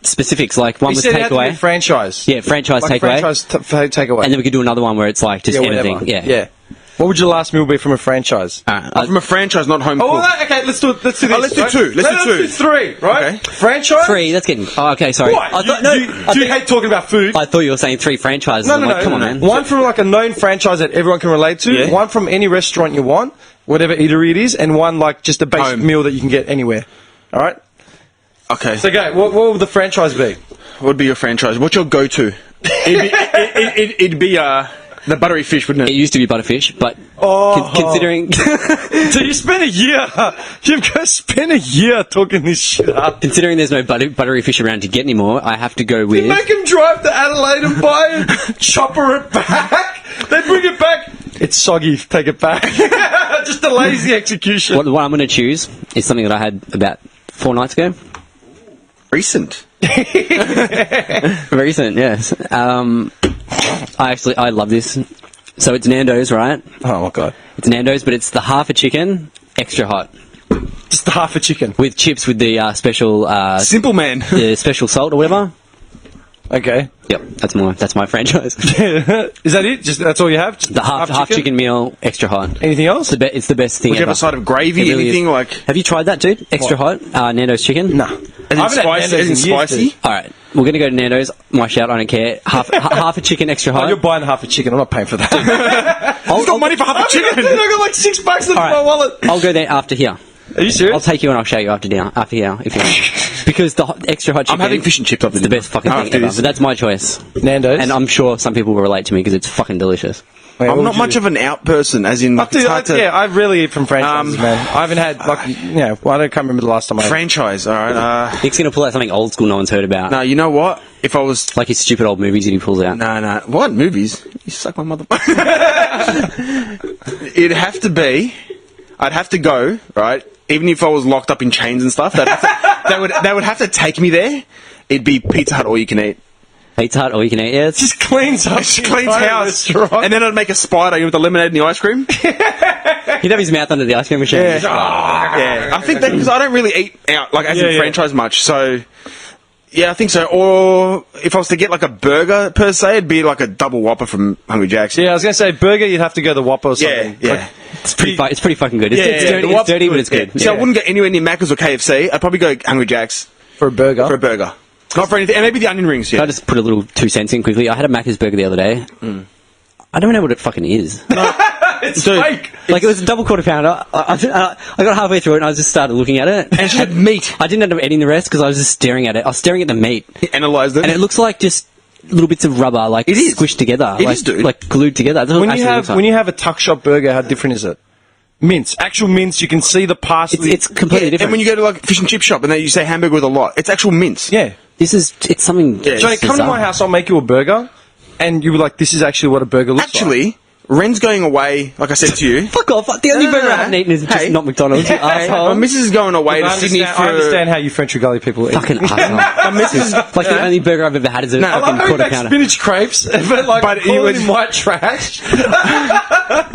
specifics, like one He was said it had to be takeaway. franchise. Yeah, franchise Like takeaway. franchise takeaway. And then we could do another one where it's like just anything. whatever. Yeah. What would your last meal be from a franchise? Alright, From a franchise, not home Oh, cooked. well, okay, let's do it. Let's do this. let's do right? two. Let's do two. three, right? Okay. Franchise? 3, that's getting... Oh, okay, sorry. What? I thought, Do you hate talking about food? I thought you were saying 3 franchises. No, I'm like, come on, man. One from like a known franchise that everyone can relate to. Yeah. One from any restaurant you want, whatever eatery it is, and one like just a basic Home. meal that you can get anywhere. All right. Okay. So go. What would the franchise be? What would be your franchise? What's your go-to? It'd be the buttery fish, wouldn't It it? used to be butterfish, but considering So you spend a year. You've got to spend a year talking this shit up. considering there's no buttery fish around to get anymore, I have to go with... Make him drive to Adelaide and buy it, chopper it back. They bring it back. It's soggy. Take it back. Just a lazy execution. What I'm going to choose is something that I had about 4 nights ago. Recent. Recent, yes. I love this. So it's Nando's, right? Oh my god. It's Nando's, but it's the half a chicken, extra hot, Just half a chicken. with chips with the special Simple man. the special salt or whatever. Okay. Yep, that's my franchise. Is that it? Just that's all you have? Just The half chicken meal, extra hot. Anything else? It's the best thing Would you ever. have a side of gravy, It really anything is. like... Have you tried that, dude? Extra hot Nando's chicken. Nah. As in I haven't had spicy? Nando's As in in years, spicy? dude. All right, we're gonna go to Nando's. My shout, I don't care. Half a chicken, extra Oh, hot. you're buying half a chicken. I'm not paying for that. He's got money for half a chicken. Dude, I got like $6 in All my right. wallet. I'll go there after here. Are you serious? I'll take you and I'll show you after here if you want. Because the extra hot chicken... I'm having fish and chips after It's the dinner. best fucking thing After ever. this. But that's my choice. Nando's. And I'm sure some people will relate to me because it's fucking delicious. Yeah, what I'm would not you much do? of an out person, as in, like, it's Dude, hard to... I really eat from franchises, man. I haven't had, like, well, I can't remember the last time I ate. Franchise, alright. Nick's gonna pull out something old school no one's heard about. No, you know what? If I was... Like his stupid old movies that he pulls out. No. What? Movies? You suck my mother... It'd have to be... I'd have to go, right? Even if I was locked up in chains and stuff, they would have to take me there. It'd be Pizza Hut all you can eat. Pizza Hut, all you can eat. Yeah, it's Just cleans up. Just cleans house. Restaurant. And then I'd make a spider with the lemonade and the ice cream. he'd have his mouth under the ice cream machine. Yeah. I think that because I don't really eat out, like, as in Yeah. franchise much, so... Yeah, I think so. Or if I was to get, like, a burger, per se, it'd be, like, a double Whopper from Hungry Jack's. Yeah, I was going to say, burger, you'd have to go the Whopper or something. Yeah. Like, It's pretty fucking good. It's, Yeah, it's yeah, dirty, the it's dirty but it's good. So I wouldn't go anywhere near Macca's or KFC. I'd probably go Hungry Jack's for a burger. for a burger. Not for anything. And maybe the onion rings, Can yeah. I just put a little 2 cents in quickly? I had a Macca's burger the other day. I don't know what it fucking is. It's Dude, fake. Like, it was a double quarter pounder. I got halfway through it and I just started looking at it. And it had meat. I didn't end up eating the rest because I was just staring at it. I was staring at the meat. Analysed it. And it looks like just little bits of rubber, like, It is. squished together. It like, is, dude. Like, glued together. That's what it actually looks like. When you have a tuck shop burger, how different is it? Mince, actual mince. You can see the parsley. It's completely different. And when you go to, like, fish and chip shop and then you say hamburger with a lot, it's actual mince. yeah. It's something. Yeah. Johnny, come to bizarre. my house. I'll make you a burger, and you were like, "This is actually what a burger looks like." Actually, Ren's going away, like I said to you. Fuck off. The only No, burger no, I haven't eaten is just Hey. not McDonald's. You My asshole. missus is going away to I Sydney understand, for... I understand how you French Gully people eat. Fucking asshole. My missus... Like, the only burger I've ever had is a No, I I love fucking how he quarter makes pounder. spinach crepes, but like, But but he you would- in white trash.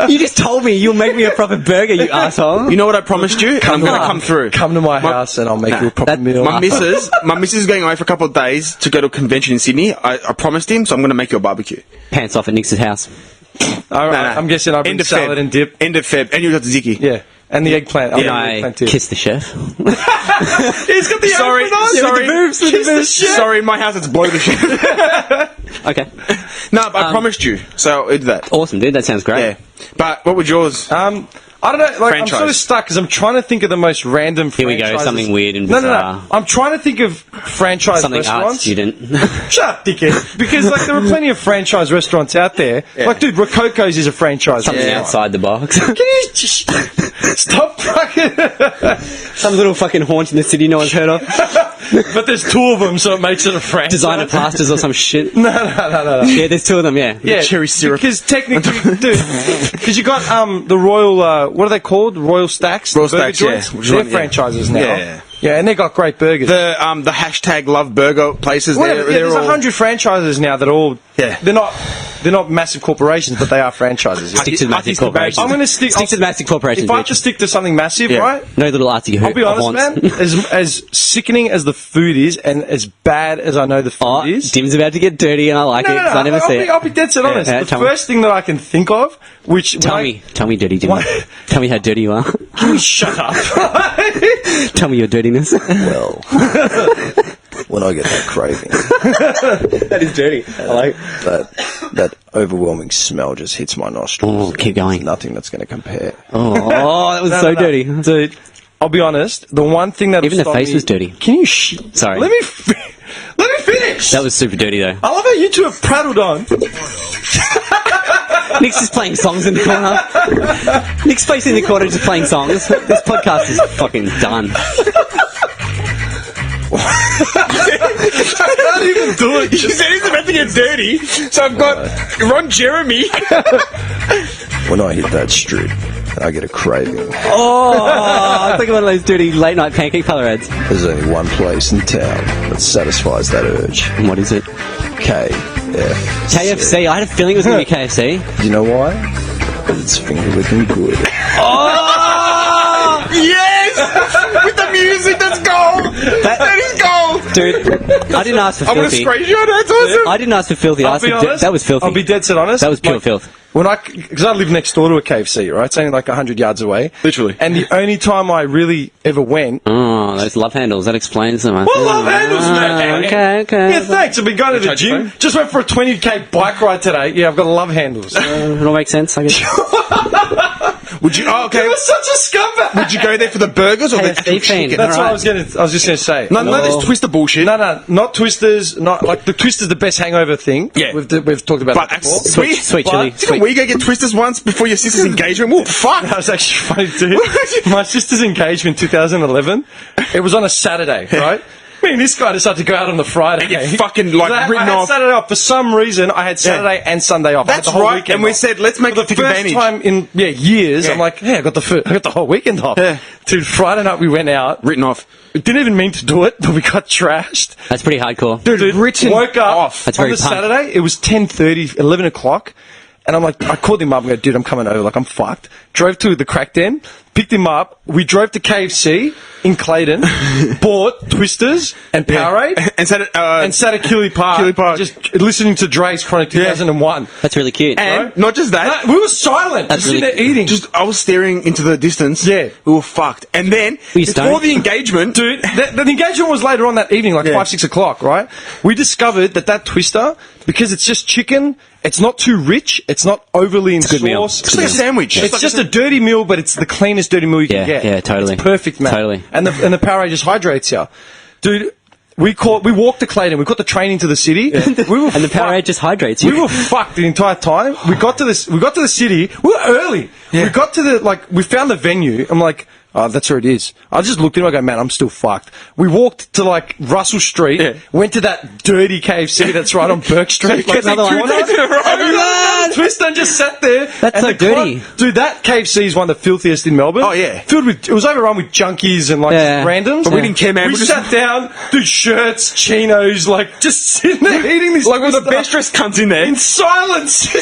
You just told me you'll make me a proper burger, you asshole. You know what I promised you? I'm going to come through. Come to my house, and I'll make you a proper meal. My missus is going away for a couple of days to go to a convention in Sydney. I promised him, so I'm going to make you a barbecue. Pants off at Nick's house. All right, Nah. I'm guessing I bring End of salad Feb. and dip. End of Feb. And you got the ziki. Yeah, and the eggplant. I'll Can bring the I eggplant too. kiss the chef? He's got the Sorry, apron on. sorry. With the boobs, with the boobs. Sorry, in my house it's blow the shit. Okay. No, but I promised you, so I'll do that. Awesome, dude. That sounds great. Yeah. But what would yours? I don't know. Like, I'm Franchise. sort of stuck because I'm trying to think of the most random. Here we go, franchises. something weird and No. bizarre. I'm trying to think of franchise Something art restaurants. student. Shut up, dickhead. Because like there are plenty of franchise restaurants out there. Like, dude, Rococo's is a franchise. Something restaurant. outside the box. Can you just stop fucking? Some little fucking haunt in the city no one's heard of. But there's two of them, so it makes it a franchise. Designer plasters or some shit. No. Yeah, there's 2 of them, yeah. Yeah, cherry syrup. Because technically, dude, because you got the Royal, what are they called? Royal Stacks. Royal the burger Stacks, yeah. joints? Which They're one, yeah. franchises now. Yeah. Yeah, and they got great burgers. The hashtag love burger places. Whatever, They're, yeah, they're there's all 100 franchises now that are all. Yeah. They're not massive corporations, but they are franchises. Stick to the massive Artistic corporations. I'm going to stick to the massive corporations. If I have bitch. to stick to something massive, Yeah. right? No little artsy I'll be honest, man. As sickening as the food is, and as bad as I know the food Oh, is. Dim's about to get dirty and I like it because I never see it. I'll be dead set honest. yeah, The tell me. first thing that I can think of, which Tell me, dirty Dim. What? Tell me how dirty you are. Can you shut up? Tell me your dirtiness. Well, when I get that craving, That is dirty. I like that overwhelming smell just hits my nostrils. Oh, keep going. There's nothing that's going to compare. Oh, that was so dirty. Dude, I'll be honest. The one thing that Even the face was dirty. Can you? Sorry. Let me finish. That was super dirty though. I love how you two have prattled on. Nick's just playing songs in the corner. Nick's facing the corner just playing songs. This podcast is fucking done. I can't even do it. You said it's about to get dirty, so I've got Ron Jeremy. When I hit that strip, I get a craving. Oh, it's like one of those dirty late night pancake parlor ads. There's only one place in town that satisfies that urge. And what is it? KFC. KFC. I had a feeling it was going to be KFC. Do you know why? Because it's finger licking good. Oh! Yes! With the music, that's gold! That is gold! Dude, I didn't ask for I'm gonna filthy. screenshot, that's awesome! I didn't ask for filthy. I I'll asked be for honest. that was filthy. I'll be dead set honest. That was pure Like, filth. Because I live next door to a KFC, right? It's only like 100 yards away. Literally. And the only time I really ever went. Oh, those love handles. That explains them. What love handles, man? Okay. Yeah, thanks. I've been going to the Charge your gym. Just went for a 20k bike ride today. Yeah, I've got love handles. It all makes sense, I guess. Would you? Oh, okay. It was such a scumbag. Would you go there for the burgers or Hey, the a actual Steve fan. chicken? That's what Alright. I was just gonna say. No, this Twister bullshit. No, not Twisters. Not like the Twisters, the best hangover thing. Yeah. we've talked about But that before. Sweet chili. Didn't we go get Twisters once before your sister's engagement? What the fuck? That was actually funny, dude. My sister's engagement in 2011. It was on a Saturday, right? Me and this guy decided to go out on the Friday. get fucking, like, I written had off. Saturday off. For some reason, I had Saturday and Sunday off. I had That's the whole right. weekend And we off. said, let's make For it the take first advantage. time in years, Yeah. I'm like, I got the whole weekend off. Yeah. Dude, Friday night we went out. Written off. We didn't even mean to do it, but we got trashed. That's pretty hardcore. Dude, written woke up off. That's on very the punk. Saturday. It was 10:30, 11 o'clock, and I'm like, I called him up and go, dude, I'm coming over. Like, I'm fucked. Drove to the crack den, picked him up. We drove to KFC in Clayton, bought Twisters and Powerade, And said, and sat at Killy Park, just listening to Dre's Chronic 2001. That's really cute. and not just that. We were silent. That's Just sitting really- there eating. I was staring into the distance. Yeah. We were fucked. And then, Were you before stoned? the engagement, Dude, the engagement was later on that evening, like Yeah. 5, 6 o'clock, right? We discovered that Twister, because it's just chicken, it's not too rich, it's not overly in good meal. sauce. it's like a sandwich. It's just a dirty meal, but it's the cleanest dirty meal you Yeah, can get. yeah, totally. It's perfect, man. Totally. And the Powerade just hydrates you. Dude, we walked to Clayton, we got the train into the city. We were And the Powerade fucked. just hydrates you. We were fucked the entire time. We got to the city. We were early. Yeah. We got to we found the venue. I'm like, oh, that's where it is. I just looked at him. I go, man, I'm still fucked. We walked to Russell Street. Yeah. Went to that dirty KFC that's right on Burke Street. Get another one. And Twist and just sat there. That's and so the dirty. Dude, that KFC is one of the filthiest in Melbourne. Oh, yeah. It was overrun with junkies and Yeah. randoms. But we didn't care, man. We We just- sat down, dude, shirts, chinos, just sitting there eating this. like, with the Twister best dressed cunts in there. in silence.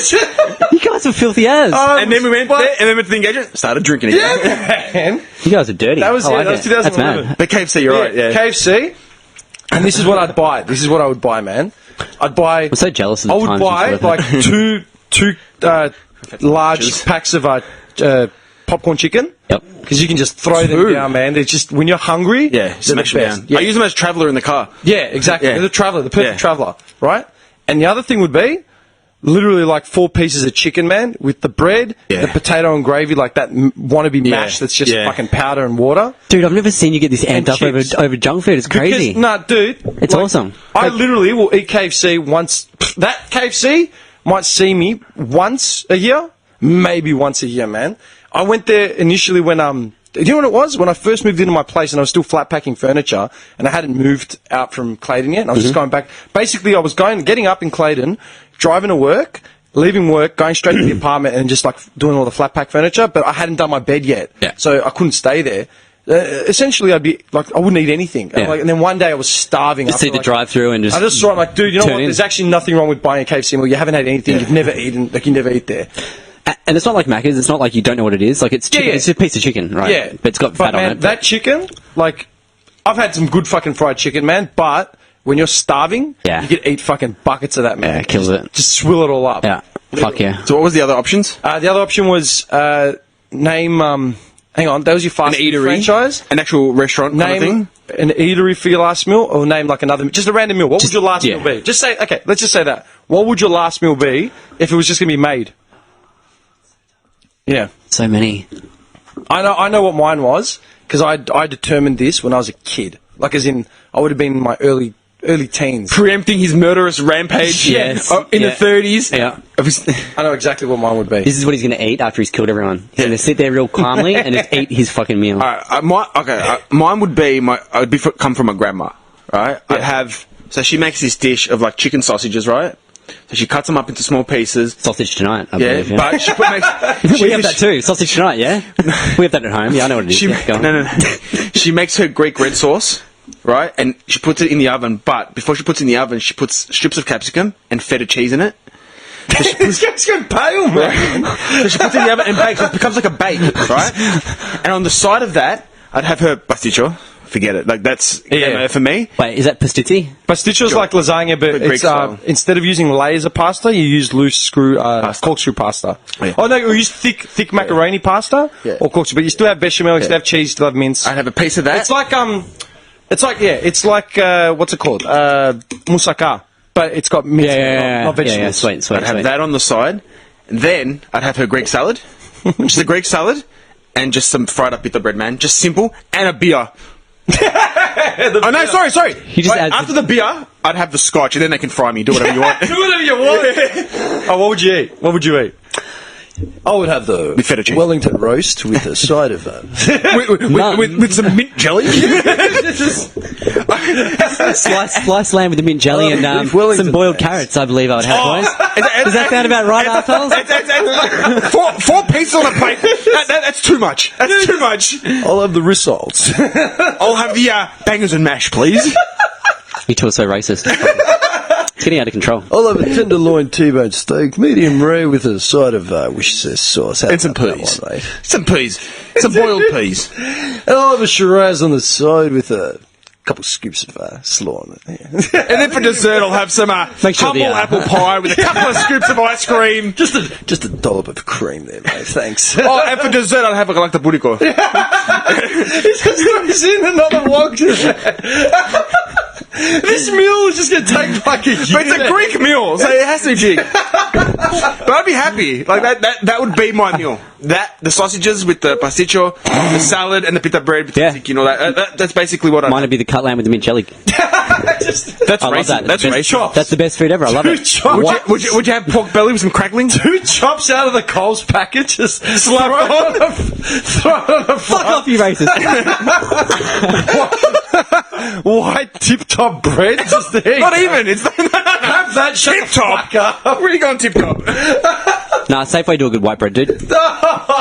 You guys are filthy as. And then we went there, and then went to the engagement, started drinking again. Yeah, man. You guys are dirty. That was I it. like That was it. That's 2011. mad. The KFC, you're right, yeah. KFC. And this is what I'd buy. This is what I would buy, man. I'd buy. I'm so jealous of the I would times buy you've lived in. two large packs of popcorn chicken. Yep. Because you can just throw them Food. down, man. They're just when you're hungry. Yeah, they're smash the them best. down. Yeah. I use them as traveller in the car. Yeah, exactly. Yeah. They're the traveller, the perfect Yeah. traveller, right? And the other thing would be literally 4 pieces of chicken, man, with the bread, Yeah. the potato and gravy, like that wannabe Yeah. mash that's just Yeah. fucking powder and water. Dude, I've never seen you get this amped up chips. over junk food. It's crazy. Nah, dude, It's awesome. I literally will eat KFC once. That KFC might see me once a year, maybe once a year, man. I went there initially when you know what it was? When I first moved into my place and I was still flat packing furniture and I hadn't moved out from Clayton yet and I was just going back. Basically, I was getting up in Clayton, driving to work, leaving work, going straight to the apartment and just doing all the flat pack furniture, but I hadn't done my bed yet. Yeah. So I couldn't stay there. Essentially, I'd be I wouldn't eat anything. Yeah. And then one day I was starving. Just see the drive-through and just. I just saw it dude, you know turn what? in. There's actually nothing wrong with buying a KFC meal. You haven't had anything. You've never eaten. You never eat there. And it's not like Macca's. It's not like you don't know what it is. Like it's chicken. Yeah. It's a piece of chicken, right? Yeah. But it's got fat man, on it. that chicken, I've had some good fucking fried chicken, man, but when you're starving, Yeah. you can eat fucking buckets of that, man. Yeah, it kills it. Just swill it all up. Yeah. Fuck yeah. So what was the other options? The other option was name, hang on, that was your fast food franchise. An actual restaurant kind of Name thing? an eatery for your last meal, or name another, just a random meal. What would your last yeah. meal be? Just say, okay, let's just say that. What would your last meal be if it was just going to be made? Yeah. So many. I know what mine was, because I determined this when I was a kid. As in, I would have been in my early teens. Preempting his murderous rampage Yes. in Yeah. the 30s. Yeah. I know exactly what mine would be. This is what he's going to eat after he's killed everyone. He's going to sit there real calmly and just eat his fucking meal. Mine would be come from my grandma, right? I'd have, so she makes this dish of chicken sausages, right? So she cuts them up into small pieces. Sausage tonight, I Yeah, believe. Yeah. but We have that too. Sausage tonight, yeah? We have that at home. Yeah, I know what it is. She, Yeah, go on. no. She makes her Greek red sauce, right? And she puts it in the oven, but before she puts it in the oven, she puts strips of capsicum and feta cheese in it. This guy's going pale, man. So she puts it in the oven and bakes, so it becomes like a bake, right? And on the side of that, I'd have her pasticcio. Forget it. That's for me. Wait, is that pasticci? Pasticcio's like lasagna, but Greek it's style. instead of using layers of pasta, you use loose corkscrew pasta. Yeah. Oh no, you use thick macaroni pasta Yeah. or corkscrew, but you still have bechamel, you still have cheese, you still have mince. I'd have a piece of that. It's like what's it called? Moussaka, but it's got mince, not vegetables. Sweet. I'd have that on the side. And then I'd have her Greek salad. just a Greek salad, and just some fried up pita bread, man. Just simple, and a beer. Oh no, sorry. You just add after the beer, I'd have the scotch, and then they can fry me. Do whatever you want. Do whatever you want. Oh, what would you eat? What would you eat? I would have the With feta cheese. Wellington roast with a side of with some mint jelly. sliced lamb with the mint jelly and Beef Wellington, some boiled mate. carrots, I believe I would have, boys. Does that sound about right, assholes? Four pieces on a plate. That's too much. That's too much. I'll have the rissoles. I'll have the bangers and mash, please. You two are so racist. It's getting out of control. I'll have a tenderloin T-bone steak, medium rare with a side of Worcestershire sauce. And some peas. One, mate. Some peas. Some boiled peas. And I'll have a Shiraz on the side with a couple scoops of slaw on it. Yeah. And then for dessert, I'll have some Make sure humble the, apple pie with a couple of scoops of ice cream. Just a dollop of cream there, mate. Thanks. Oh, and for dessert, I'll have like the burrito. He's in another wok. This meal is just going to take like a year. But it's a Greek meal, so it has to be big. But I'd be happy. Like that would be my meal. The sausages with the pasticcio, the salad, and the pita bread with the tzatziki, you know, that's basically what I. Mine would be the cut lamb with the mint jelly. That's I love that. That's the best, racist. That's the best food ever. I love it. chops. Would you have pork belly with some crackling? 2 chops out of the Coles packet, just slap on a Fuck off, you racist. white tip-top bread. Just there. Not even. It's Have that tip top. up. Where are you going, tip top? Nah, Safeway do a good white bread, dude. It's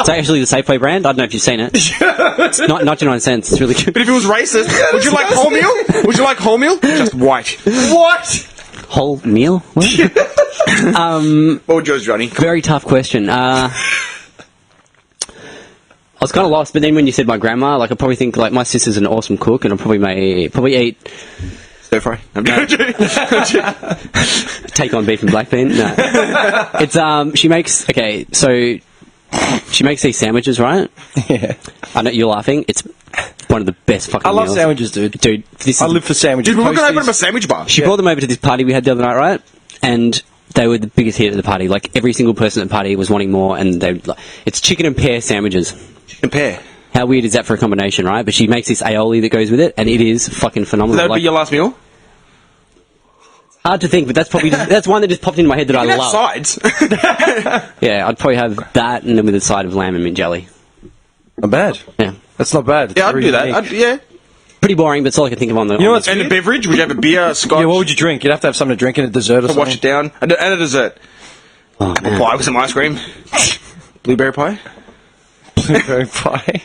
actually the Safeway brand. I don't know if you've seen it. It's 99 cents. It's really good. But if it was racist, would you like wholemeal? Would you like wholemeal? Just white. What? Whole meal? What? What would yours, Johnny? Very tough question. I was kind of lost, but then when you said my grandma, like I probably think like my sister's an awesome cook, and I probably eat Stir fry. take on beef and black bean. No, it's she makes she makes these sandwiches, right? Yeah. I know you're laughing. It's one of the best fucking. I love meals. sandwiches, dude. Dude. This I is, live for sandwiches. Dude, we're going to open up a Toasties. sandwich bar. she brought them over to this party we had the other night, right? And they were the biggest hit at the party. Like every single person at the party was wanting more, and they like, it's chicken and pear sandwiches. Compare. How weird is that for a combination, right? But she makes this aioli that goes with it, and it is fucking phenomenal. That would Like, be your last meal? hard to think, but that's probably that's one that just popped into my head that You I can have love. sides. Yeah, I'd probably have that, and then with a side of lamb and mint jelly. Not bad. Yeah, That's not bad. It's Yeah, I'd very do that. unique. Yeah. pretty boring, but it's all I can think of on the. You know what's And a weird? beverage? Would you have a beer, scotch? Yeah, what would you drink? You'd have to have something to drink and a dessert or to wash something. it down? And a dessert. Oh, man. Pie with some ice cream. Blueberry pie. Blueberry pie.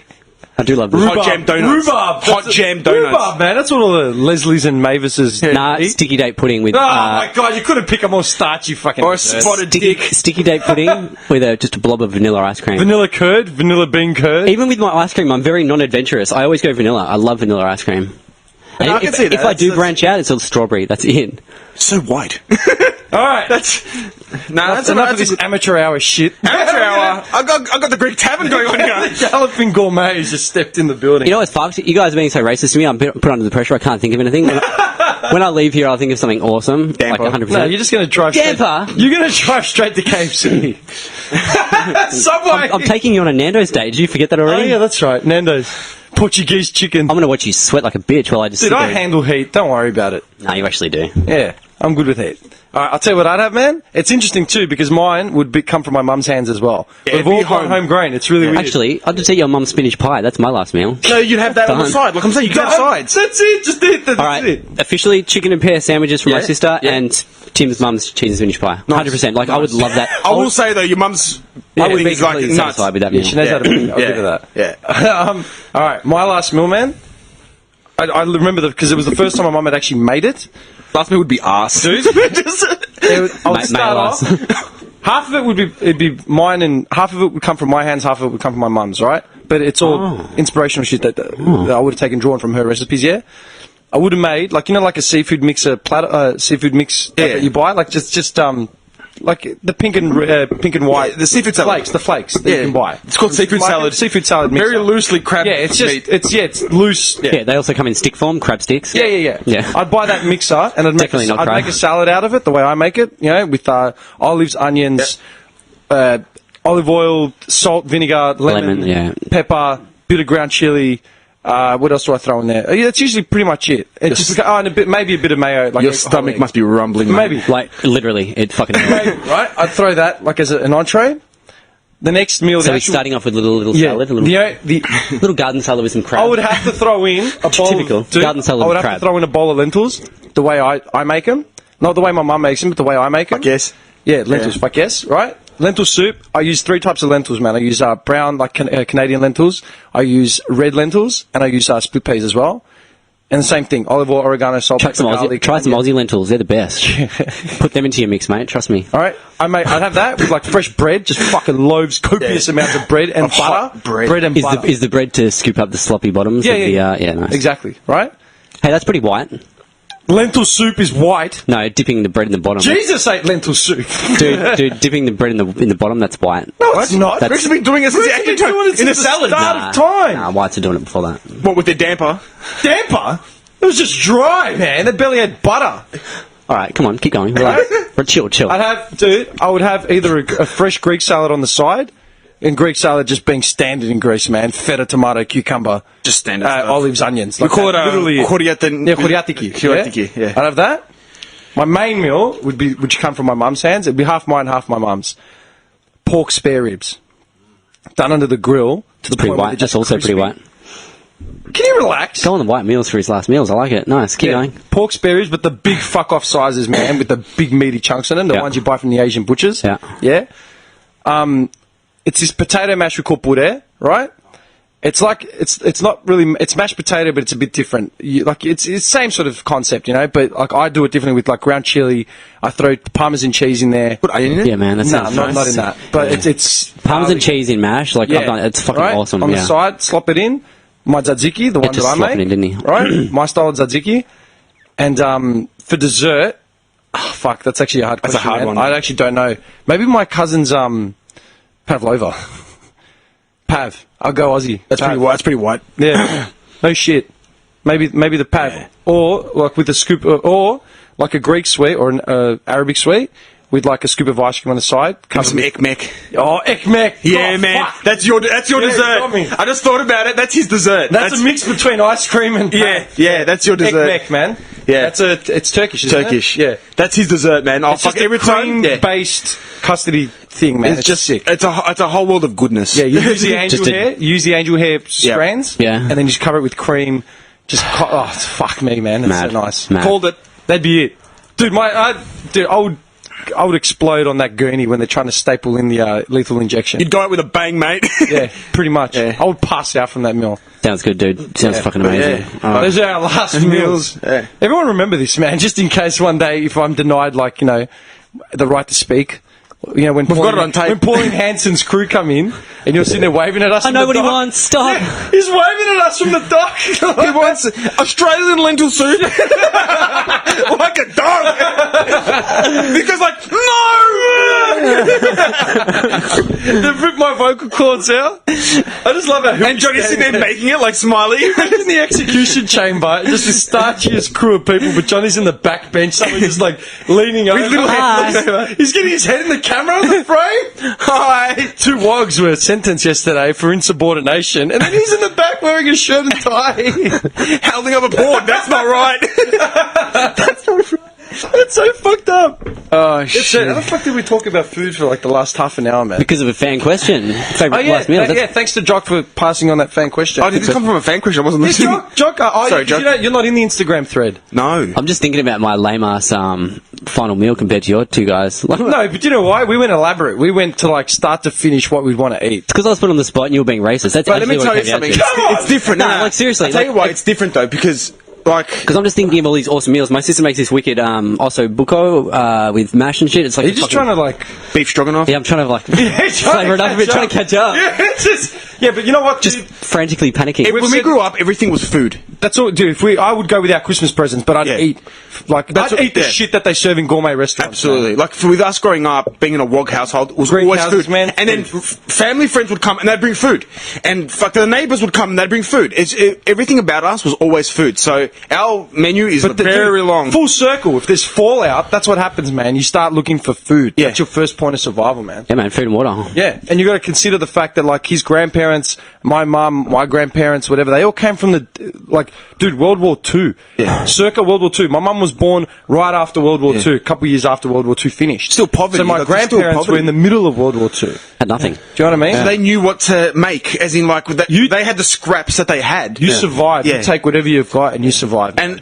I do love this. Hot jam donuts. Rhubarb. Hot jam donuts. Rhubarb, man. That's what all the Leslies and Mavises Nah, eat. sticky date pudding with Oh my god, you couldn't pick a more starchy fucking Or a dessert. spotted sticky, dick. sticky date pudding with just a blob of vanilla ice cream. Vanilla curd, vanilla bean curd. Even with my ice cream, I'm very non-adventurous. I always go vanilla. I love vanilla ice cream. And I can if, see that. if I do That's- branch out, it's all strawberry. That's it. So white. Alright, That's that's enough of this amateur hour shit. amateur hour. I got the Greek tavern going on here. Galloping Gourmet has just stepped in the building. You know what's fucked? You guys are being so racist to me. I'm put under the pressure. I can't think of anything. When I leave here, I'll think of something awesome. Damper. Like 100%. No, you're just going to drive straight. Damper? You're going to drive straight to KFC. Subway. I'm taking you on a Nando's date. Did you forget that Oh already? yeah, that's right. Nando's Portuguese chicken. I'm going to watch you sweat like a bitch while I just Dude, sit I there. handle heat. Don't worry about it. No, you actually do. Yeah, I'm good with heat. All right, I'll tell you what I'd have, man. It's interesting too because mine would come from my mum's hands as well. Yeah, We've it'd all be gone homegrown. It's really weird. Actually, I'll just eat your mum's spinach pie. That's my last meal. No, you'd have that on the Done. side. Like I'm saying, you can have sides. That's it. Just eat. That's All right, it. officially chicken and pear sandwiches from my Yeah, sister yeah. and Tim's mum's cheese and spinach pie. 100%. Like I would love that. I will say though, your mum's I would thing be is like completely nuts. satisfied with that Yeah, meal. she knows how to bring it. I'll give her that. Yeah. All right, my last meal, man. I remember because it was the first time my mum had actually made it. Last meal would be arse. Dude. I would start off. Half of it it'd be mine, and half of it would come from my hands, half of it would come from my mum's, right? But it's all inspirational shit that I would have drawn from her recipes. Yeah, I would have made like a seafood mixer platter, seafood mix that you buy, like just like the pink and white, the seafood salad. the flakes that you can buy. It's called seafood Like a salad. seafood salad mixer. Very loosely crab. Yeah, it's just meat. it's loose. Yeah, they also come in stick form, crab sticks. Yeah. Yeah. I'd buy that mixer and I'd Definitely not crab. make a salad out of it the way I make it, with olives, onions, olive oil, salt, vinegar, lemon, yeah. pepper, bit of ground chili. What else do I throw in there? Yeah, that's usually pretty much it. It's just, and maybe a bit of mayo. Like Your stomach must be rumbling. Mate. Maybe. Like, literally, it fucking... Maybe, right? I'd throw that like as an entree. The next meal... So we're starting off with little salad? A little garden salad with some crab. I would have to throw in a bowl... Typical. Garden salad I would with have crab. to throw in a bowl of lentils, the way I make them. Not the way my mum makes them, but the way I make them. I guess. Yeah, lentils, I guess, right? Lentil soup, I use 3 types of lentils, man. I use brown, like Canadian lentils. I use red lentils, and I use split peas as well. And the same thing, olive oil, oregano, salt, pepper, garlic. Try some Aussie lentils, they're the best. Put them into your mix, mate, trust me. All right, I'd have that with like fresh bread, just fucking loaves, copious amounts of bread and butter. Hot bread. And butter. Is the bread to scoop up the sloppy bottoms? Yeah, nice. Exactly, right? Hey, that's pretty white. Lentil soup is white. No, dipping the bread in the bottom. Jesus ate lentil soup. Dude, dipping the bread in the bottom, that's white. No, it's not. Rick's been doing it since the actual time. In a salad. Start of time. Nah, whites are doing it before that. What, with the damper? Damper? It was just dry, man. They barely had butter. Alright, come on, keep going. Relax. Chill. I would have either a fresh Greek salad on the side, and Greek salad just being standard in Greece, man. Feta, tomato, cucumber. Just standard stuff. Olives, onions. We call it literally choriatiki. Choriatiki, yeah. I'd have that. My main meal would come from my mum's hands. It'd be half mine, half my mum's. Pork spare ribs. Done under the grill to the Pretty point where white. they're That's also crispy. pretty white. Can you relax? Go on the white meals for his last meals. I like it. Nice. Keep going. Pork spare ribs, but the big fuck off sizes, man, with the big meaty chunks in them, the Yeah. ones you buy from the Asian butchers. Yeah. Yeah. It's this potato mash we call puree, right? It's like it's not really it's mashed potato, but it's a bit different. It's the same sort of concept, you know. But like I do it differently with like ground chili. I throw Parmesan cheese in there. Put onion in it? Yeah, man. That No, sounds not nice. in that. But it's Parmesan cheese in mash. Like, Yeah, I've done, it's fucking right? awesome. On yeah. the side, slop it in. My tzatziki, the one just that I slop it make, in, didn't he? right? My style of tzatziki, and for dessert, fuck, that's actually a hard question. That's a hard man. one. I actually don't know. Maybe my cousin's pavlova. Pav, I'll go Aussie. That's pretty white. That's pretty white. Yeah, no shit. Maybe the pav, Yeah. or like with a scoop, or like a Greek sweet or an Arabic sweet with like a scoop of ice cream on the side. Have some with- ekmek. Oh, ekmek. Yeah, Oh, man. fuck. That's your Yeah, you got me. dessert. I just thought about it. That's his dessert. That's a mix between ice cream and Yeah, that's your dessert. ekmek, man. Yeah. It's Turkish, isn't Turkish. it? Yeah. That's his dessert, man. Oh, It's fuck, just every a time. Yeah. cream-based custody thing, man. It's just sick. It's a whole world of goodness. Yeah, you use the angel Just a- hair. You use the angel hair strands. Yeah. And then you just cover it with cream. It's fuck me, man. It's Mad. so nice. Mad. Called it. That'd be it, dude. I would explode on that gurney when they're trying to staple in the lethal injection. You'd go out with a bang, mate. Yeah, pretty much. Yeah. I would pass out from that meal. Sounds good, dude. Sounds Yeah. fucking amazing. Yeah. All right. Those are our last meals. Yeah. Everyone remember this, man, just in case one day if I'm denied, like, you know, the right to speak. You know, when got it on tape. When Pauline Hanson's crew come in and you're sitting there waving at us. I from know the what he dock. wants. Stop. Yeah, he's waving at us from the dock. He wants Australian lentil soup like a dog. Because, like, no! They've ripped my vocal cords out. I just love how And Johnny's sitting there making it like Smiley. in the execution chamber, just the starchiest crew of people, but Johnny's in the back bench, someone just like leaning over. little head- He's getting his head in the camera on the frame. Hi. 2 wogs were sentenced yesterday for insubordination, and then he's in the back wearing a shirt and tie. Holding up a board. That's not right. That's not right. That's so fucked up. Oh, So how the fuck did we talk about food for like the last half an hour, man? Because of a fan question. Favorite last meal. yeah. Thanks to Jock for passing on that fan question. Oh, did this come from a fan question? I wasn't Yes, listening. Jock. Sorry, Jock. You're not in the Instagram thread. No. I'm just thinking about my lame ass final meal compared to your two guys. Like, No, but you know why? We went elaborate. We went to like start to finish what we'd want to eat. because I was put on the spot and you were being racist. That's But let actually me tell what you it came something. down to. Come on! It's different. No, No, like, seriously, I'll tell you like- why it's different, though, because, like... Because I'm just thinking of all these awesome meals. My sister makes this wicked osso buco with mash and shit. It's like Are you just trying to like... Beef stroganoff? Yeah, I'm trying to like flavor it up a bit, trying to catch up. Yeah, it's just Yeah, but you know what? Just Dude? frantically panicking. When we grew up, everything was food. That's all, dude. I would go without Christmas presents, but I'd eat I'd eat the shit that they serve in gourmet restaurants. Absolutely. Man. Like with us growing up, being in a WOG household, it was Green always houses, food. man. And then family friends would come and they'd bring food, and fuck the neighbours would come and they'd bring food. Everything about us was always food. So our menu is very long. Full circle. If there's fallout, that's what happens, man. You start looking for food. Yeah. That's your first point of survival, man. Yeah, man, food and water. Yeah, and you got to consider the fact that like his grandparents, my mum, my grandparents, whatever, they all came from World War II. Yeah. Circa World War II. My mum was born right after World War II, a couple of years after World War II finished. Still poverty. So my Like, there's still grandparents were poverty. in the middle of World War II. Had nothing. Do you know what I mean? So they knew what to make, as in like they had the scraps that they had. You survive. Yeah. You take whatever you've got and you survive. And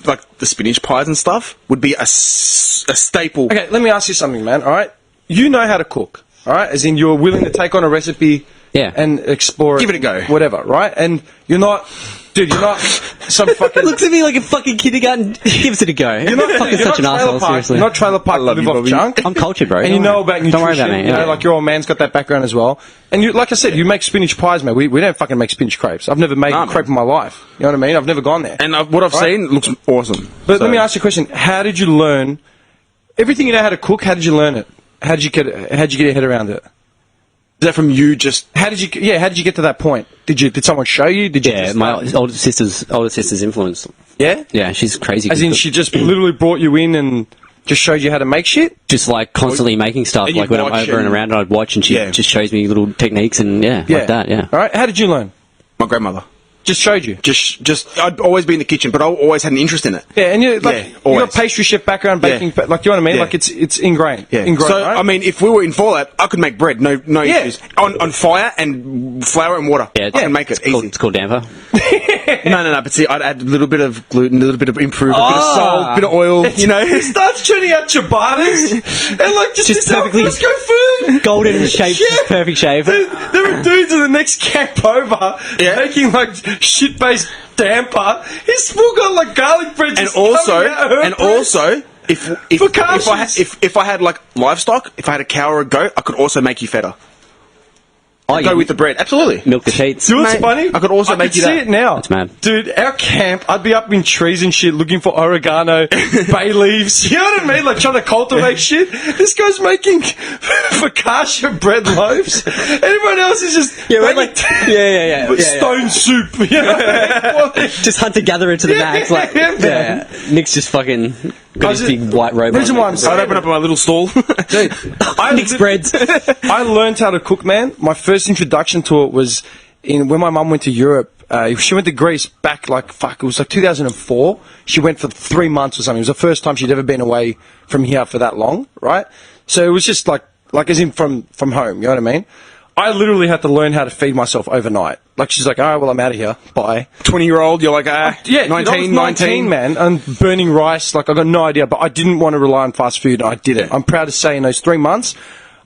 like the spinach pies and stuff would be a staple. Okay, let me ask you something, man. All right, you know how to cook. All right, as in you're willing to take on a recipe, and explore Give it a go. whatever. Right, and you're not, dude. You're not some fucking. Looks at me like a fucking kindergarten. Gives it a go. You're not fucking you're such an not asshole. trailer park. Seriously. You're not trailer park. I love live you, off Bobby. junk. I'm cultured, bro. And you know about nutrition. Don't worry about me. You know, Yeah. like your old man's got that background as well. And you, like I said, you make spinach pies, man. We don't fucking make spinach crepes. I've never made Nah, a crepe in my life. You know what I mean? I've never gone there. And what I've Right? seen looks awesome. But So- let me ask you a question. How did you learn everything you know how to cook? How did you learn it? How did you get your head around it? Is that from you just... How did you get to that point? Did someone show you? Did you Yeah, just my older sister's influence. Yeah? Yeah, she's crazy. As good in cook. she just literally brought you in and just showed you how to make shit? just like constantly making stuff. and Like when I'm you'd watch over and and- around, I'd watch, and she Yeah. just shows me little techniques and like that. Yeah. All right. How did you learn? My grandmother. Just showed you. Just I'd always be in the kitchen, but I always had an interest in it. Yeah, and you Yeah, you always. got pastry chef background, Yeah. baking, like you know what I mean? Yeah. Like it's ingrained. Yeah. Ingrained, So right? I mean, if we were in Fallout, I could make bread. No Yeah. issues. On fire and flour and water. Yeah, I can make it easy. It's called damper. No. But see, I'd add a little bit of gluten, a little bit of improve, a bit of salt, a bit of oil. You know. He starts churning out ciabattas and like just perfectly- let's go food. Golden shape, Yeah. just perfect shape. There are dudes in the next camp over Yeah. making like shit-based damper. He's still got like garlic bread. And just coming out of her bread. if I had like livestock, if I had a cow or a goat, I could also make you feta. Oh, Go you with the bread. Absolutely. milk the sheets. Do you know what's Mate, funny? I could also make you see that. it now. That's mad. Dude, our camp, I'd be up in trees and shit looking for oregano, bay leaves. You know what I mean? Like trying to cultivate shit. This guy's making focaccia bread loaves. Everyone else is just yeah. stone soup. You know? Just hunter gatherer to the max. Like, man. Nick's just fucking got his just- big white robe. reason on. why I'm saying I'd open up my little stall. Dude, Nick's breads. I learned how to cook, man. My first introduction to it was when my mum went to Europe. She went to Greece back it was like 2004. She went for 3 months or something. It was the first time she'd ever been away from here for that long, right? So it was just like as in from home, you know what I mean? I literally had to learn how to feed myself overnight. Like she's like, "Oh, well, I'm out of here. Bye." 20-year-old, you're like, Yeah, 19, I was 19, man, and burning rice. Like I got no idea, but I didn't want to rely on fast food, and I did it. I'm proud to say in those 3 months,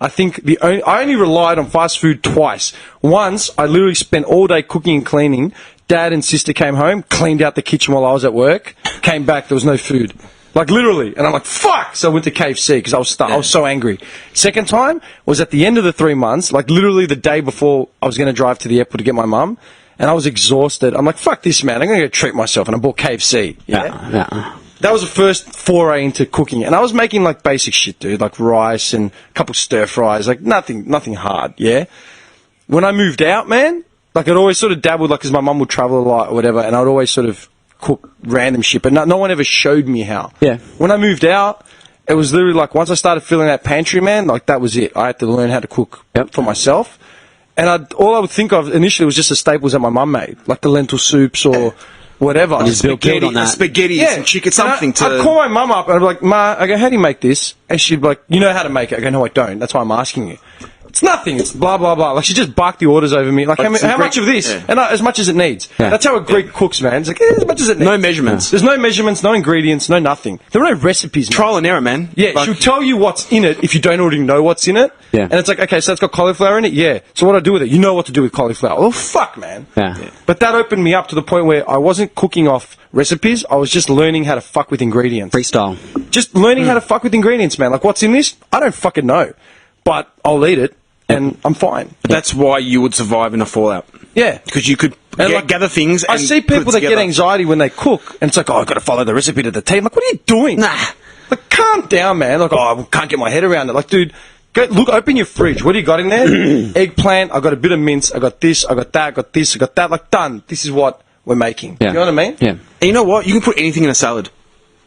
I think I only relied on fast food twice. Once, I literally spent all day cooking and cleaning. Dad and sister came home, cleaned out the kitchen while I was at work, came back, there was no food. Like literally, and I'm like, fuck! So I went to KFC because I was I was so angry. Second time was at the end of the 3 months, like literally the day before I was going to drive to the airport to get my mum, and I was exhausted. I'm like, fuck this, man! I'm going to go treat myself, and I bought KFC. Yeah. That was the first foray into cooking, and I was making like basic shit, dude, like rice and a couple stir fries, like nothing hard. Yeah. When I moved out, man, like I'd always sort of dabbled, like, because my mum would travel a lot or whatever, and I'd always sort of cook random shit, but no one ever showed me how. Yeah. When I moved out, it was literally like once I started filling that pantry, man, like that was it. I had to learn how to cook for myself, and all I would think of initially was just the staples that my mum made, like the lentil soups or whatever. Just build on that. Spaghetti, some chicken, something And I'd call my mum up and I'd be like, "Ma," I go, "How do you make this?" And she'd be like, "You know how to make it." I go, "No, I don't. That's why I'm asking you." It's nothing. It's blah blah blah. Like she just barked the orders over me. Like how much of this? Yeah. And as much as it needs. Yeah. That's how a Greek cooks, man. It's like as much as it needs. No measurements. There's no measurements, no ingredients, no nothing. There are no recipes. Man. Trial and error, man. Yeah, Like- she'll tell you what's in it if you don't already know what's in it. Yeah. And it's like, okay, so it's got cauliflower in it? Yeah. So what do I do with it? You know what to do with cauliflower. Oh, fuck, man. Yeah. But that opened me up to the point where I wasn't cooking off recipes. I was just learning how to fuck with ingredients. Freestyle. Just learning how to fuck with ingredients, man. Like, what's in this? I don't fucking know. But I'll eat it. and I'm fine. But that's why you would survive in a fallout. Yeah. Because you could like, gather things and I see put it people that get together. anxiety when they cook, and it's like, oh, I've got to follow the recipe to the T. I'm like, what are you doing? Nah. Like, calm down, man. Like, oh, I can't get my head around it. Like, dude, go, look, open your fridge. What do you got in there? Eggplant, I got a bit of mince, I got this, I got that, I got this, I got that. Like, done. This is what we're making. Yeah. You know what I mean? Yeah. And you know what? You can put anything in a salad.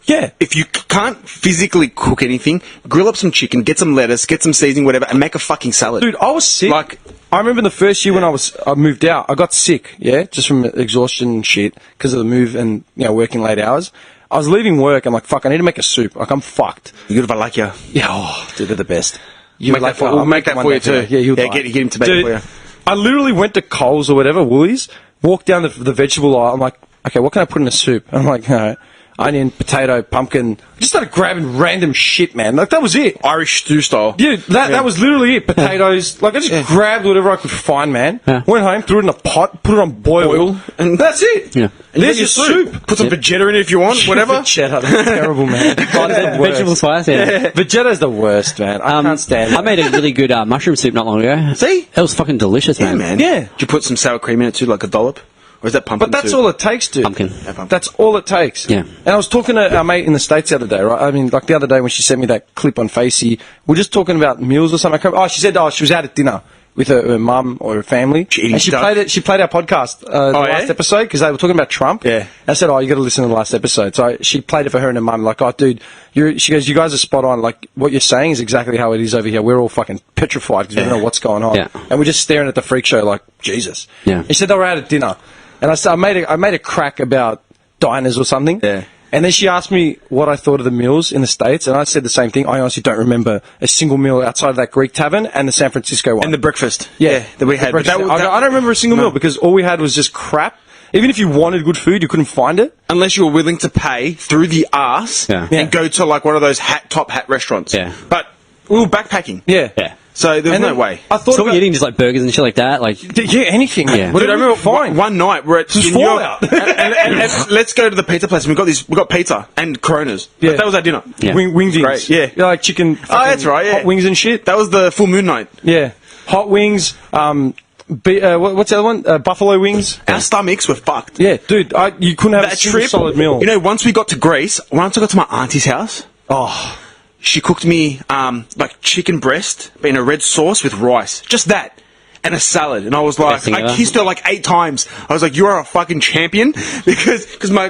Yeah. If you can't physically cook anything, grill up some chicken, get some lettuce, get some seasoning, whatever, and make a fucking salad. Dude, I was sick. Like, I remember the first year when I moved out, I got sick, yeah, just from exhaustion and shit, because of the move and, you know, working late hours. I was leaving work, I'm like, fuck, I need to make a soup. Like, I'm fucked. you good if I like you. Yeah, oh, dude, they're the best. We'll make that for you too. Yeah, he'll die. Get him to make Dude, it for you. I literally went to Coles or whatever, Woolies, walked down the vegetable aisle. I'm like, okay, what can I put in a soup? And I'm like, no, onion, potato, pumpkin. I just started grabbing random shit, man. Like, that was it. Irish stew style. Dude, that was literally it. Potatoes. Like, I just grabbed whatever I could find, man. Yeah. Went home, threw it in a pot, put it on boil. And that's it. Yeah. And There's you your got soup. Put some vegeta in it if you want, whatever. Vegeta, that's terrible, man. Vegetable spice, yeah. Vegeta's the worst, man. I can't stand it. I made a really good mushroom soup not long ago. See? It was fucking delicious, Yeah, man. man. Yeah. Did you put some sour cream in it too, like a dollop? Or is that pumpkin But that's soup? all it takes, dude. Pumpkin. Yeah, pumpkin. That's all it takes. Yeah. And I was talking to our mate in the States the other day, right? I mean, like the other day when she sent me that clip on Facey, we're just talking about meals or something. She said, she was out at dinner with her mum or her family. And she played our podcast, the last episode, because they were talking about Trump. Yeah. And I said, you got to listen to the last episode. So she played it for her and her mum, like, oh, dude, she goes, you guys are spot on. Like, what you're saying is exactly how it is over here. We're all fucking petrified because we don't know what's going on. Yeah. And we're just staring at the freak show like, Jesus. Yeah. She said they were out at dinner. And I said, I made a crack about diners or something. Yeah. And then she asked me what I thought of the meals in the States, and I said the same thing. I honestly don't remember a single meal outside of that Greek tavern and the San Francisco one. And the breakfast. yeah, that we had. But breakfast. that- I don't remember a single meal because all we had was just crap. Even if you wanted good food, you couldn't find it. Unless you were willing to pay through the arse Yeah. and go to like one of those top hat restaurants. Yeah. But we were backpacking. Yeah. Yeah. So there was And no then way. I thought So we're about, eating just like burgers and shit like that. Like, yeah, anything. Yeah. Whatever Dude, I you remember find. one night we're at This is in New York, Fallout. and let's go to the pizza place. And we got pizza and Coronas. Yeah. That was our dinner. Yeah. Wingdings. Great, yeah. Like chicken. that's right, yeah. Hot wings and shit. That was the full moon night. Yeah. Hot wings. What's the other one? Buffalo wings. Our stomachs were fucked. Yeah, dude, you couldn't have a That single trip, solid meal. You know, once we got to Greece, once I got to my auntie's house, Oh, she cooked me like chicken breast in a red sauce with rice. Just that. And a salad. And I was like, Best thing I ever. kissed her like 8 times. I was like, you are a fucking champion. Because my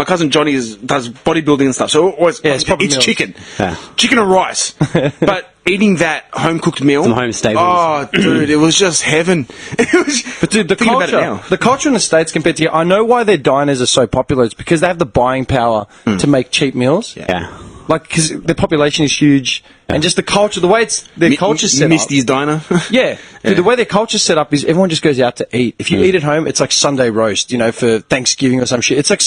cousin Johnny does bodybuilding and stuff. So always, it's proper it's meals. chicken. Yeah. Chicken and rice. But eating that home cooked meal. Some home staples. Oh, dude, it was just heaven. It was, but dude, the thinking about it culture, now. the culture in the States compared to here, I know why their diners are so popular. It's because they have the buying power to make cheap meals. yeah. Like, because the population is huge, and just the culture, the way their culture's set up. Misty's Diner. Yeah. Dude, the way their culture's set up is everyone just goes out to eat. If you eat at home, it's like Sunday roast, for Thanksgiving or some shit. It's like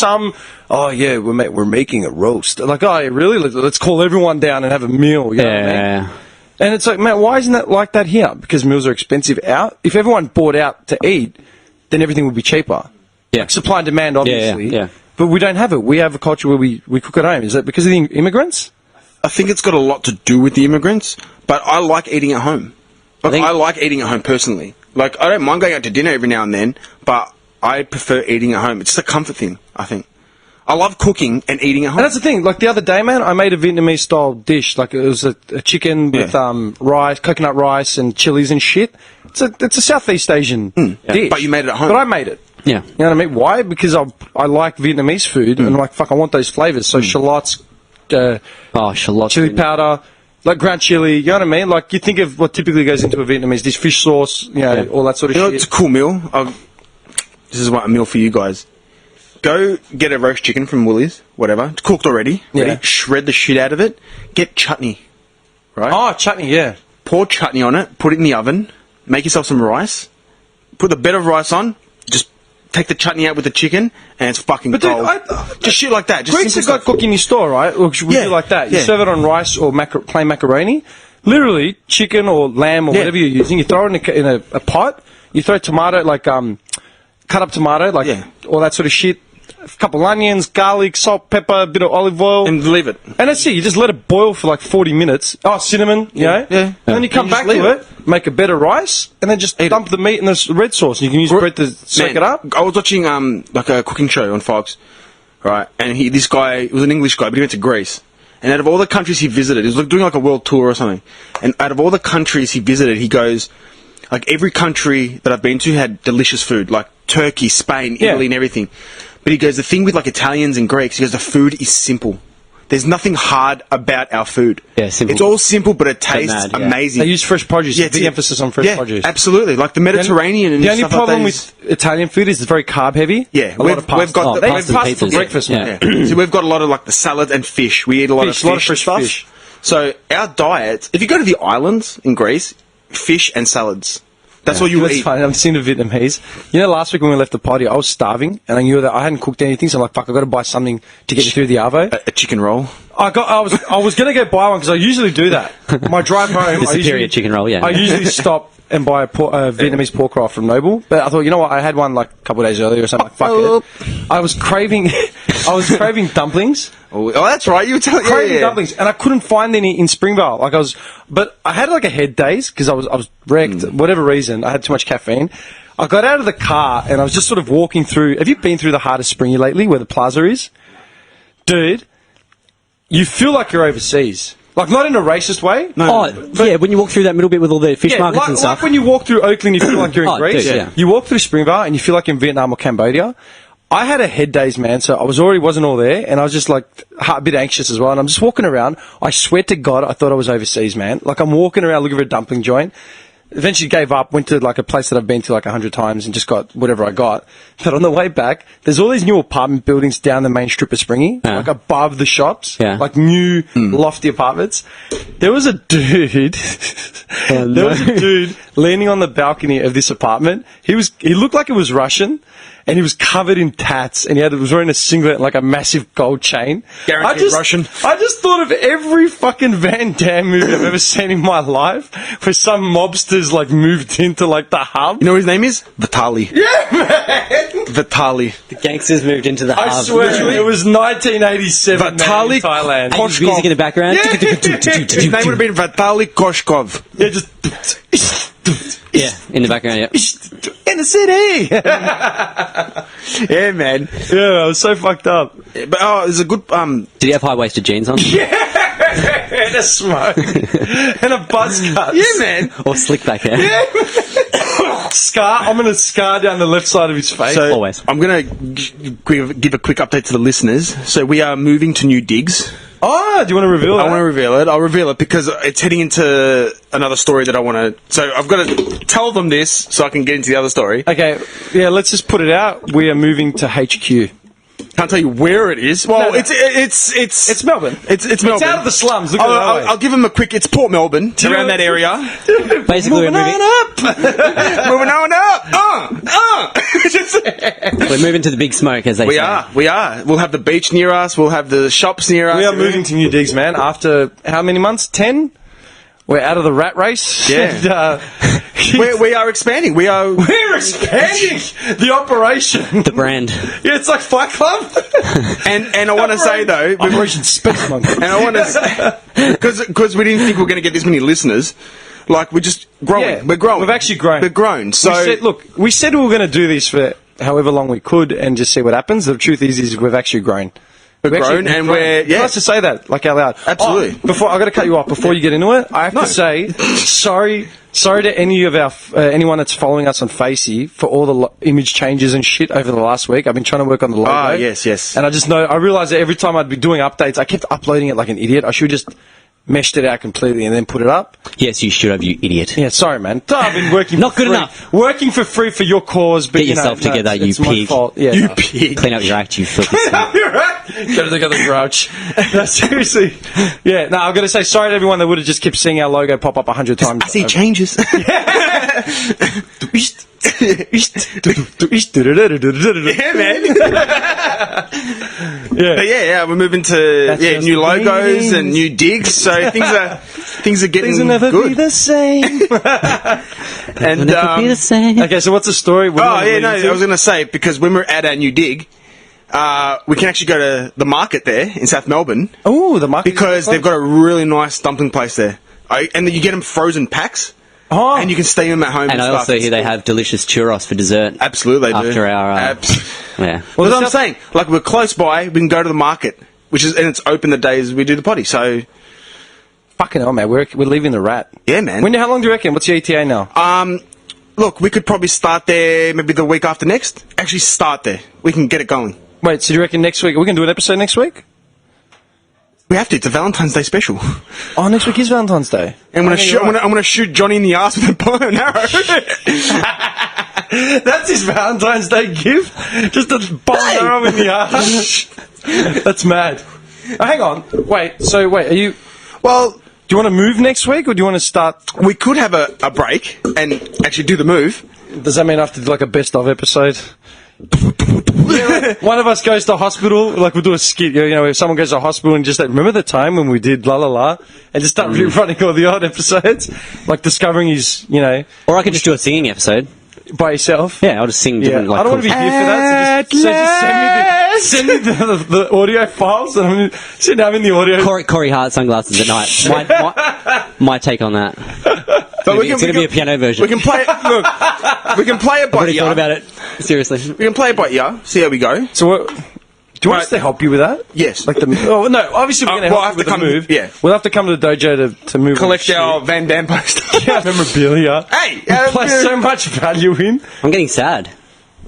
we're making a roast. Like, oh, really? Let's call everyone down and have a meal. You know what I mean? Yeah. And it's like, man, why isn't that like that here? Because meals are expensive out. If everyone bought out to eat, then everything would be cheaper. Yeah. Like supply and demand, obviously. yeah. But we don't have it. We have a culture where we cook at home. Is that because of the immigrants? I think it's got a lot to do with the immigrants, but I like eating at home. Like, I like eating at home personally. Like, I don't mind going out to dinner every now and then, but I prefer eating at home. It's just a comfort thing, I think. I love cooking and eating at home. And that's the thing. Like the other day, man, I made a Vietnamese style dish. Like it was a chicken with rice, coconut rice, and chilies and shit. It's a Southeast Asian dish. But you made it at home. But I made it. Yeah. You know what I mean? Why? Because I like Vietnamese food and like fuck, I want those flavors. So shallots, Shallots. chili powder, like ground chili. You know what I mean? Like you think of what typically goes into a Vietnamese dish: fish sauce, all that sort of You know, shit. it's a cool meal. This is a meal for you guys. Go get a roast chicken from Woolies, whatever. It's cooked already. Ready? Yeah. Shred the shit out of it. Get chutney. Right? Oh, chutney, yeah. Pour chutney on it. Put it in the oven. Make yourself some rice. Put the bed of rice on. Just take the chutney out with the chicken, and it's fucking But dude, gold. Just shit like that. Just Greeks simple have got stuff. cook in your store, right? Or we Yeah, do like that. You yeah. serve it on rice or plain macaroni. Literally, chicken or lamb or Yeah. whatever you're using. You throw it in a pot. You throw tomato, cut up tomato, all that sort of shit. a couple onions, garlic, salt, pepper, a bit of olive oil. And leave it. And that's it. You just let it boil for like 40 minutes. Oh, cinnamon, you know? Yeah. And then you come You just back to leave it, make a bed of rice, and then just dump the meat in the red sauce. You can use bread to soak it up. I was watching like a cooking show on Fox, right? And this guy was an English guy, but he went to Greece. And out of all the countries he visited, he was doing like a world tour or something. And out of all the countries he visited, he goes, like every country that I've been to had delicious food, like Turkey, Spain, Italy, and everything. But he goes, the thing with like Italians and Greeks, he goes, the food is simple. There's nothing hard about our food. Yeah, simple. It's all simple, but it tastes amazing. They use fresh produce. Yeah, Big emphasis on fresh produce. Absolutely. Like the Mediterranean and the only stuff problem like that. with Italian food is it's very carb heavy. Yeah, a lot of pasta. we've got They pasta have and pasta for pizzas. breakfast, Yeah. man. So we've got a lot of like the salad and fish. We eat a lot of Fish, a lot of fish fresh stuff. fish. So our diet, if you go to the islands in Greece, fish and salads. That's all you That's eat. funny. I've seen the Vietnamese. You know, last week when we left the party, I was starving, and I knew that I hadn't cooked anything, so I'm like, fuck, I've got to buy something to get me through the arvo. A chicken roll. I was going to go buy one because I usually do that. My drive home, The superior chicken roll, yeah. I usually stop and buy a Vietnamese pork roll from Noble. But I thought, you know what? I had one like a couple of days earlier or something. Like, fuck it. I was craving dumplings. Oh, that's right. You were telling Craving dumplings, and I couldn't find any in Springvale. But I had like a head daze because I was wrecked. Whatever reason, I had too much caffeine. I got out of the car and I was just sort of walking through. Have you been through the heart of Springy lately, where the plaza is, dude? You feel like you're overseas. Like, not in a racist way. Oh, yeah, when you walk through that middle bit with all the fish markets like, and stuff. like when you walk through Oakland, you feel like you're in Oh, Greece. dude, yeah. You walk through Springvale and you feel like you're in Vietnam or Cambodia. I had a head daze, man, so I wasn't all there, and I was just like a bit anxious as well. And I'm just walking around. I swear to God, I thought I was overseas, man. Like, I'm walking around looking for a dumpling joint. Eventually gave up, went to like a place that I've been to like 100 times and just got whatever I got. But on the way back, there's all these new apartment buildings down the main strip of Springy, like above the shops, like new lofty apartments. There was a dude, leaning on the balcony of this apartment. He looked like he was Russian. And he was covered in tats, and he was wearing a singlet and like a massive gold chain. Guaranteed Russian. I just thought of every fucking Van Damme movie I've ever seen in my life, where some mobsters like moved into like the hub. You know what his name is? Vitali. Yeah, man. Vitali. The gangsters moved into the hub. I swear, it was 1987. Vitali in Thailand. Koshkov. Music in the background. His name would have been Vitali Koshkov. Yeah, just Yeah, in the background, yeah. in the city. Yeah, man. Yeah, I was so fucked up. But there's a good Did he have high-waisted jeans on? And a smoke and a buzz cut. Yeah, man. Or slick back hair? Scar. I'm gonna scar down the left side of his face. So Always. I'm going to give a quick update to the listeners. So we are moving to new digs. Oh, do you want to reveal that? I want to reveal it. I'll reveal it because it's heading into another story that I want to... So I've got to tell them this so I can get into the other story. Okay, yeah, let's just put it out. We are moving to HQ. Can't tell you where it is. Well, No. it's Melbourne. It's Melbourne. It's out of the slums. Look at it that way. I'll give them a quick... It's Port Melbourne, you around know- that area. Basically, we're moving, Moving on up. we're moving to the big smoke, as they We say. are. We'll have the beach near us. We'll have the shops near us. We are moving to new digs, man. After how many months? 10? We're out of the rat race. Yeah. And, We are expanding. we're expanding the operation. The brand. Yeah, it's like Fight Club. And I want to say though, Operation Space Monkey. and I want to because we didn't think we were going to get this many listeners. Like we're just growing. Yeah, we're growing. we've actually grown. We're grown. So we said we were going to do this for however long we could and just see what happens. The truth is we've actually grown. we've grown and we're It's nice to say that, like out loud. Absolutely. Oh, before I got to cut you off before you get into it. I have to say, sorry to any of our anyone that's following us on Facey for all the image changes and shit over the last week. I've been trying to work on the logo. Ah, yes. And I realised that every time I'd be doing updates, I kept uploading it like an idiot. I should just meshed it out completely and then put it up. Yes, you should have, you idiot. Yeah, sorry, man. I've been working Not for good free. enough. Working for free for your cause, but Get yourself together, you it's my pig. fault. Yeah, you no. pig. Clean up your act, you filthy son. You're right. Go to the grouch. No, seriously. Yeah, no, I've got to say sorry to everyone that would have just kept seeing our logo pop up 100 times. I see changes. Yeah, man. Yeah. But yeah, we're moving to just new the logos beginnings. and new digs. So things are getting Things will never good. be the same. And Never be the same. Okay, so what's the story? What do you oh want to yeah, lead no, into? I was going to say because when we're at our new dig, we can actually go to the market there in South Melbourne Oh, the market. because they've got a really nice dumpling place there. And then you get them frozen packs, and you can steam them at home. And I stuff. also hear they have delicious churros for dessert. Absolutely, they do. After our, yeah. Well, that's what I'm saying. Like, we're close by, we can go to the market, and it's open the days we do the potty. So, Fucking hell, man. We're leaving the rat. yeah, man. How long do you reckon? What's your ETA now? Look, we could probably start there maybe the week after next. Actually, start there. We can get it going. Wait, so do you reckon next week? Are we going to do an episode next week? We have to. It's a Valentine's Day special. Oh, next week is Valentine's Day. And I'm gonna shoot Johnny in the ass with a bow and arrow. That's his Valentine's Day gift? Just a bow and arrow in the ass? That's mad. Oh, hang on. Wait, are you... Well, Do you want to move next week, or do you want to start... we could have a break and actually do the move. Does that mean I have to do like a best-of episode? One of us goes to hospital, like we'll do a skit, if someone goes to hospital and just like, remember the time when we did la la la, and just start rerunning all the old episodes, like discovering his, Or I could just do a singing episode. by yourself. Yeah, I'll just sing different, I don't want to be here for that. So just send me the audio files, and I'm sitting having the audio. Corey Hart sunglasses at night. My take on that. But It's going to be a piano version. We can play it. Look, we can play it by I've already thought ear. about it. Seriously. We can play it by ear. See how we go. So what? Do you want us to help you with that? Yes. Like no, obviously we're going to we'll help have you with to come- the move. yeah. We'll have to come to the dojo to move. Collect all our the Van Damme poster. shit. Memorabilia. Hey, We place so much value in. I'm getting sad.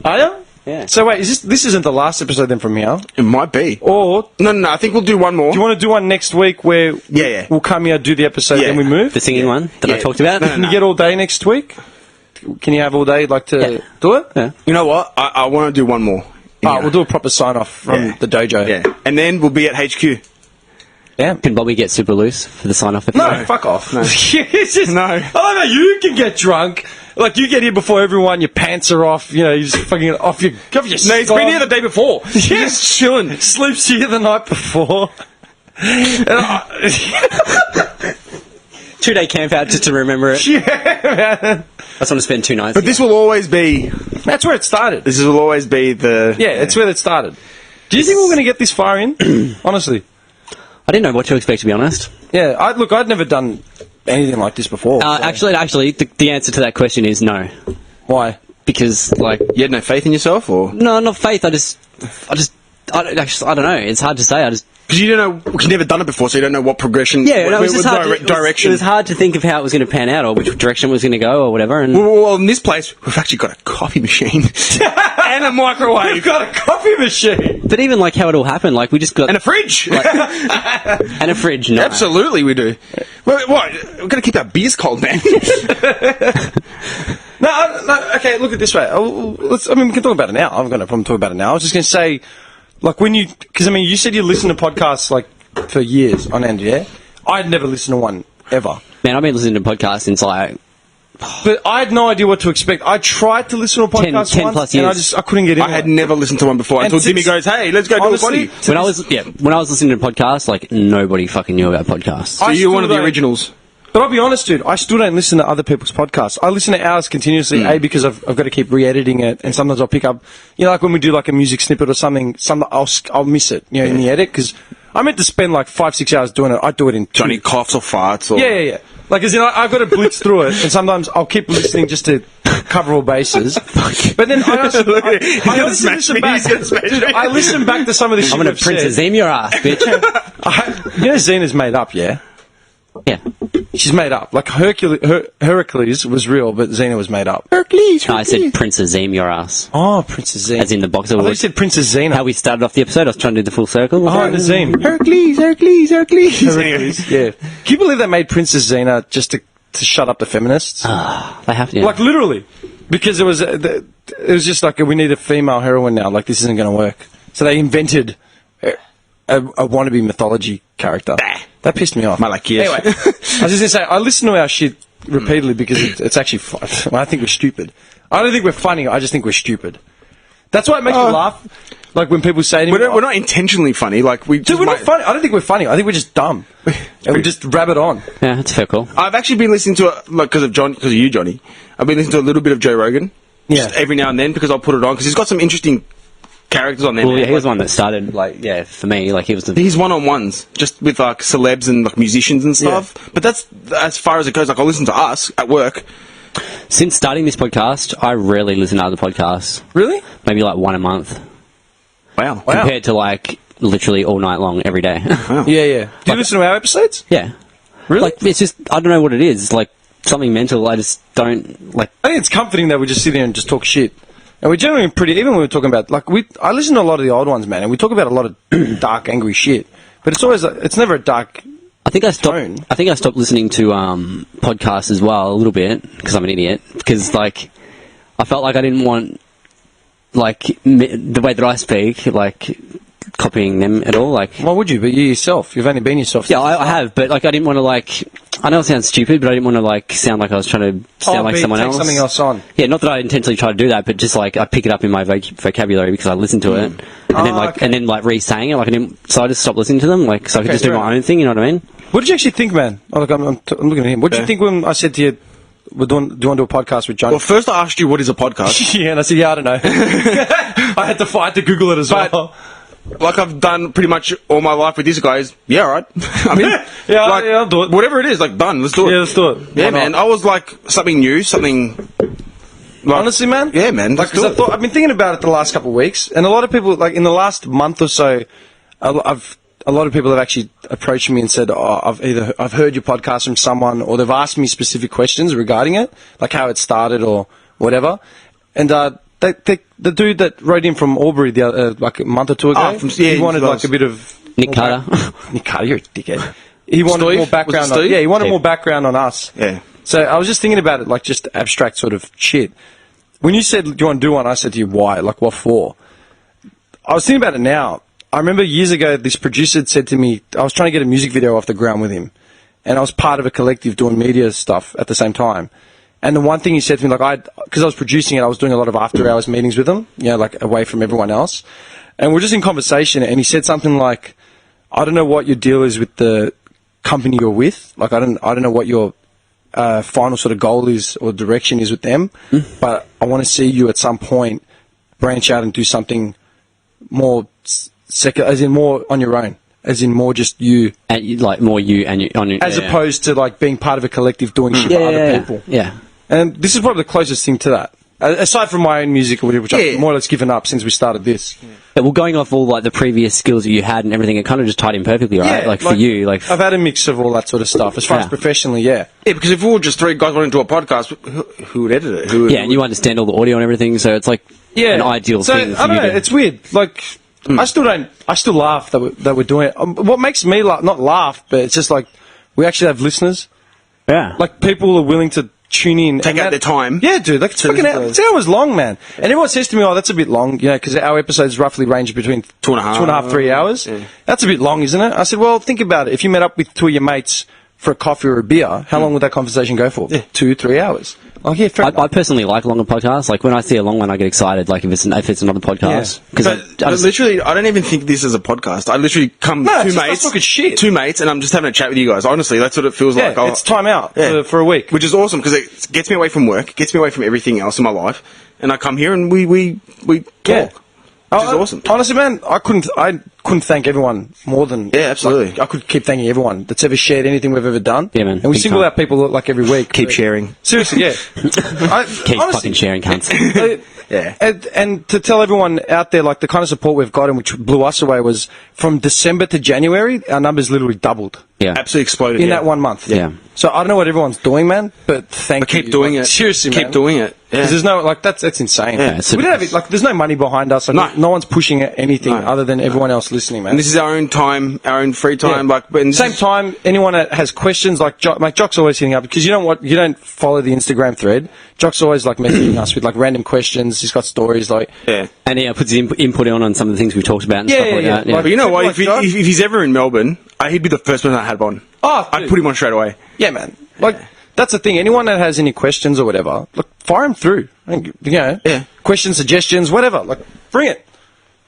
Are you? Yeah. So wait, this isn't the last episode then from here? It might be. Or No. I think we'll do one more. do you want to do one next week where Yeah. we'll come here, do the episode, Yeah. then we move? The singing one that I Yeah. talked about. No. Can you get all day next week? Can you have all day to Yeah. do it? Yeah. You know what? I want to do one more. We'll do a proper sign off from Yeah. the dojo. Yeah. And then we'll be at HQ. Damn. Can Bobby get super loose for the sign-off episode? No, fuck off. No. It's just, No. I love how you can get drunk. Like, you get here before everyone, your pants are off, you're just fucking off your No, he's been here the day before. He's just chilling. Sleeps here the night before. And 2-day camp out just to remember it. yeah, man. I just want to spend 2 nights. But this will always be. That's where it started. This will always be the. Yeah, it's where it started. Do you think we're going to get this far in? Honestly. I didn't know what to expect, to be honest. Yeah, I'd never done anything like this before. So. Actually, the answer to that question is no. Why? Because, like, You had no faith in yourself, or no, not faith. I don't know. It's hard to say. because you don't know, because you've never done it before, so you don't know what progression. Yeah, it was just hard. Direction. It was hard to think of how it was going to pan out or which direction it was going to go or whatever. And Well, in this place, we've actually got a coffee machine and a microwave We've got a coffee machine. but even like how it all happened, like we just got and a fridge. and a fridge. No. Absolutely, we do. What? We're going to keep our beers cold, man. No, okay, look at it this way. We can talk about it now. I've got no problem talking about it now. I was just going to say, like, because you said you listen to podcasts, like, for years on end, yeah? I'd never listened to one, ever. Man, I've been listening to podcasts since like But I had no idea what to expect. I tried to listen to a podcast 10 once, plus and years. I couldn't get into I had it. never listened to one before And until Jimmy goes, "Hey, let's go do a honestly, potty." when I was listening to podcasts, like nobody fucking knew about podcasts. So I you're one of the still don't- originals. But I'll be honest, dude, I still don't listen to other people's podcasts. I listen to ours continuously, because I've got to keep re-editing it, and sometimes I'll pick up, like when we do like a music snippet or something, I'll miss it, in the edit, because I meant to spend like 5-6 hours doing it. I do it in 2. Johnny coughs or farts or Yeah. Like, as in, I've got to blitz through it, and sometimes I'll keep listening just to cover all bases. But then I listen back. Dude, I listen back to some of the shit I'm gonna we've Princess said. Zim your ass, bitch. Zena's made up, yeah? Yeah. She's made up. Like, Heracles was real, but Xena was made up. Hercules. No, I said Princess Zim your ass. Oh, Princess Xena. As in the box. I thought you said Princess Xena. How we started off the episode. I was trying to do the full circle. Oh, Nazim. Hercules. Heracles, yeah. Can you believe they made Princess Xena just to shut up the feminists? They have to. Like, literally. Because it was just like, we need a female heroine now. Like, this isn't going to work. So they invented a wannabe mythology character. That pissed me off. Like, yes. Anyway, I was just going to say, I listen to our shit repeatedly because it's actually fun. I think we're stupid. I don't think we're funny. I just think we're stupid. That's why it makes me laugh. Like when people say to me, We're not intentionally funny. Like we. dude, we're not funny. I don't think we're funny. I think we're just dumb. And we just rabbit on. Yeah, that's a fair call. I've actually been listening to it because of you, Johnny. I've been listening to a little bit of Joe Rogan. Yeah. Just every now and then because I'll put it on because he's got some interesting characters on there. Well, man. yeah, he was the one that started, for me, he was the... He's one-on-ones, just with celebs and musicians and stuff. Yeah. But that's as far as it goes. I listen to us at work. Since starting this podcast, I rarely listen to other podcasts. Really? Maybe one a month. Wow. Compared to literally all night long, every day. Wow. Yeah. Do you listen to our episodes? Yeah. Really? It's just, I don't know what it is. Something mental, I just don't, I think it's comforting that we just sit here and just talk shit. And we're generally even when we're talking about, I listen to a lot of the old ones, man, and we talk about a lot of dark, angry shit. But it's always, it's never a dark I think I tone. stopped listening to podcasts as well a little bit, because I'm an idiot. Because, I felt like I didn't want, the way that I speak, copying them at all. Why would you? But you yourself. You've only been yourself. Yeah, I have, but I didn't want to I know it sounds stupid, but I didn't want to sound like I was trying to sound like someone else. Something else on. Yeah, not that I intentionally try to do that, but just I pick it up in my vocabulary because I listen to it, and then re-saying it. So I just stopped listening to them, so I could just do my own thing. You know what I mean? What did you actually think, man? I'm looking at him. What did you think when I said to you, do you want to do a podcast with John? Well, first I asked you what is a podcast. Yeah, and I said, I don't know. I had to Google it as well. Like I've done pretty much all my life with these guys. Yeah, right. I mean, yeah, I'll do it. Whatever it is, done. Let's do it. Yeah, let's do it. Yeah, man. I was something new, something. Honestly, man. Yeah, man. Let's do it. I've been thinking about it the last couple of weeks, and a lot of people, in the last month or so, a lot of people have actually approached me and said, I've heard your podcast from someone, or they've asked me specific questions regarding it, like how it started or whatever, and the dude that wrote in from Albury a month or two ago, he wanted a bit of Nick Carter. Nick Carter, you're a dickhead. He wanted more background. He wanted more background on us. Yeah. So I was just thinking about it, just abstract sort of shit. When you said, do you want to do one? I said to you, why? What for? I was thinking about it now. I remember years ago, this producer had said to me, I was trying to get a music video off the ground with him, and I was part of a collective doing media stuff at the same time. And the one thing he said to me, because I was producing it, I was doing a lot of after-hours meetings with him, away from everyone else. And we're just in conversation, and he said something like, I don't know what your deal is with the company you're with. I don't know what your final sort of goal is or direction is with them, but I want to see you at some point branch out and do something more as in more on your own. As in more just you. And more you and you on your, as opposed to being part of a collective doing shit for other people. Yeah. And this is probably the closest thing to that. Aside from my own music, which I've more or less given up since we started this. Yeah, well, going off all the previous skills that you had and everything, it kind of just tied in perfectly, right? Yeah, for you, I've had a mix of all that sort of stuff. As far as professionally, yeah. Yeah, because if we were just three guys wanting to do a podcast, who would edit it? And you understand all the audio and everything, so it's an ideal thing. I don't know. It's weird. I still laugh that we're doing it. What makes me not laugh, but it's just we actually have listeners. Yeah. People are willing to tune in. Take out their time. Yeah, dude. It's fucking it's hours long, man. And everyone says to me, that's a bit long, because our episodes roughly range between 2.5, 3 hours. Yeah. That's a bit long, isn't it? I said, well, think about it. If you met up with two of your mates for a coffee or a beer, how long would that conversation go for? Yeah. 2, 3 hours. I personally like longer podcasts. When I see a long one, I get excited. If it's another podcast, because literally, I don't even think this is a podcast. I literally come two mates, and I'm just having a chat with you guys. Honestly, that's what it feels like. It's time out for a week, which is awesome because it gets me away from work, gets me away from everything else in my life, and I come here and we talk. Which is awesome. Honestly, man, I couldn't thank everyone more than... Yeah, absolutely. I could keep thanking everyone that's ever shared anything we've ever done. Yeah, man. And we single out people every week. Keep sharing. Seriously, yeah. Keep fucking sharing, cunts. Yeah. And to tell everyone out there, the kind of support we've got and which blew us away was from December to January, our numbers literally doubled. Yeah. Absolutely exploded. In that 1 month. Yeah. So I don't know what everyone's doing, man, but thank you. Keep doing it. Seriously, man. Keep doing it. Yeah. Because there's no, that's insane. Yeah, we don't have there's no money behind us. No one's pushing anything other than everyone else listening, man. And this is our own time, our own free time. Yeah. Same time, anyone that has questions, Jock's always hitting up, because you don't follow the Instagram thread. Jock's always messaging us with random questions. He's got stories Yeah. And he puts his input on some of the things we've talked about and stuff like that. Yeah. But you know what? If he's ever in Melbourne, he'd be the first person I had on. Oh, I'd put him on straight away. Yeah, man. That's the thing. Anyone that has any questions or whatever, fire them through. Questions, suggestions, whatever. Bring it.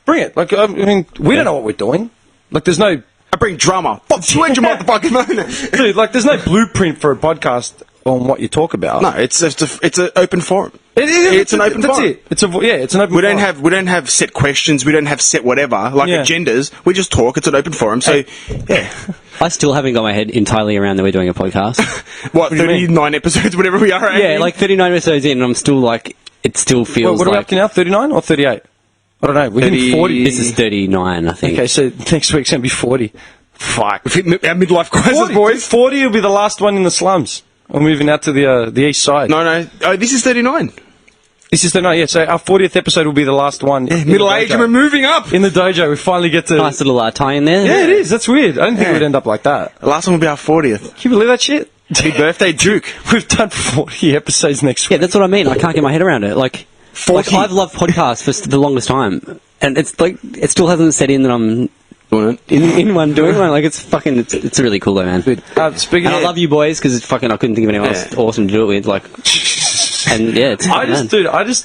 Bring it. We don't know what we're doing. There's no... I bring drama. Switch your motherfucking moment. Dude, there's no blueprint for a podcast on what you talk about. No, it's an open forum. It's an open That's forum. it. It's an open. We forum. don't have set questions. We don't have set whatever like Yeah. agendas. We just talk. It's an open forum. So yeah, I still haven't got my head entirely around that we're doing a podcast. what do you mean? 39 episodes, whatever we are. Yeah, like 39 episodes in, and I'm still like, it still feels What are we up like... to now? 39 or 38? I don't know. We're hitting 40. This is 39, I think. Okay, so next week's gonna be 40. Fuck. We've hit our midlife crisis, 40, boys. 40 will be the last one in the slums. We're moving out to the east side. No. Oh, this is 39. This is the night. Yeah, so our 40th episode will be the last one. in Middle the age, dojo. and we're moving up. In the dojo, we finally get to. Nice little tie in there. Yeah, it is. That's weird. I didn't think it would end up like that. The last one will be our 40th. Can you believe that shit? Happy birthday, Duke. We've done 40 episodes next Yeah, week. that's what I mean. I can't get my head around it. Like 40. I've loved podcasts for the longest time, and it's like it still hasn't set in that I'm in one doing one. Like it's really cool though, man. Speaking And of, I love you boys because it's fucking. I couldn't think of anyone else awesome to do it with. Like, and yeah, it's fun, man.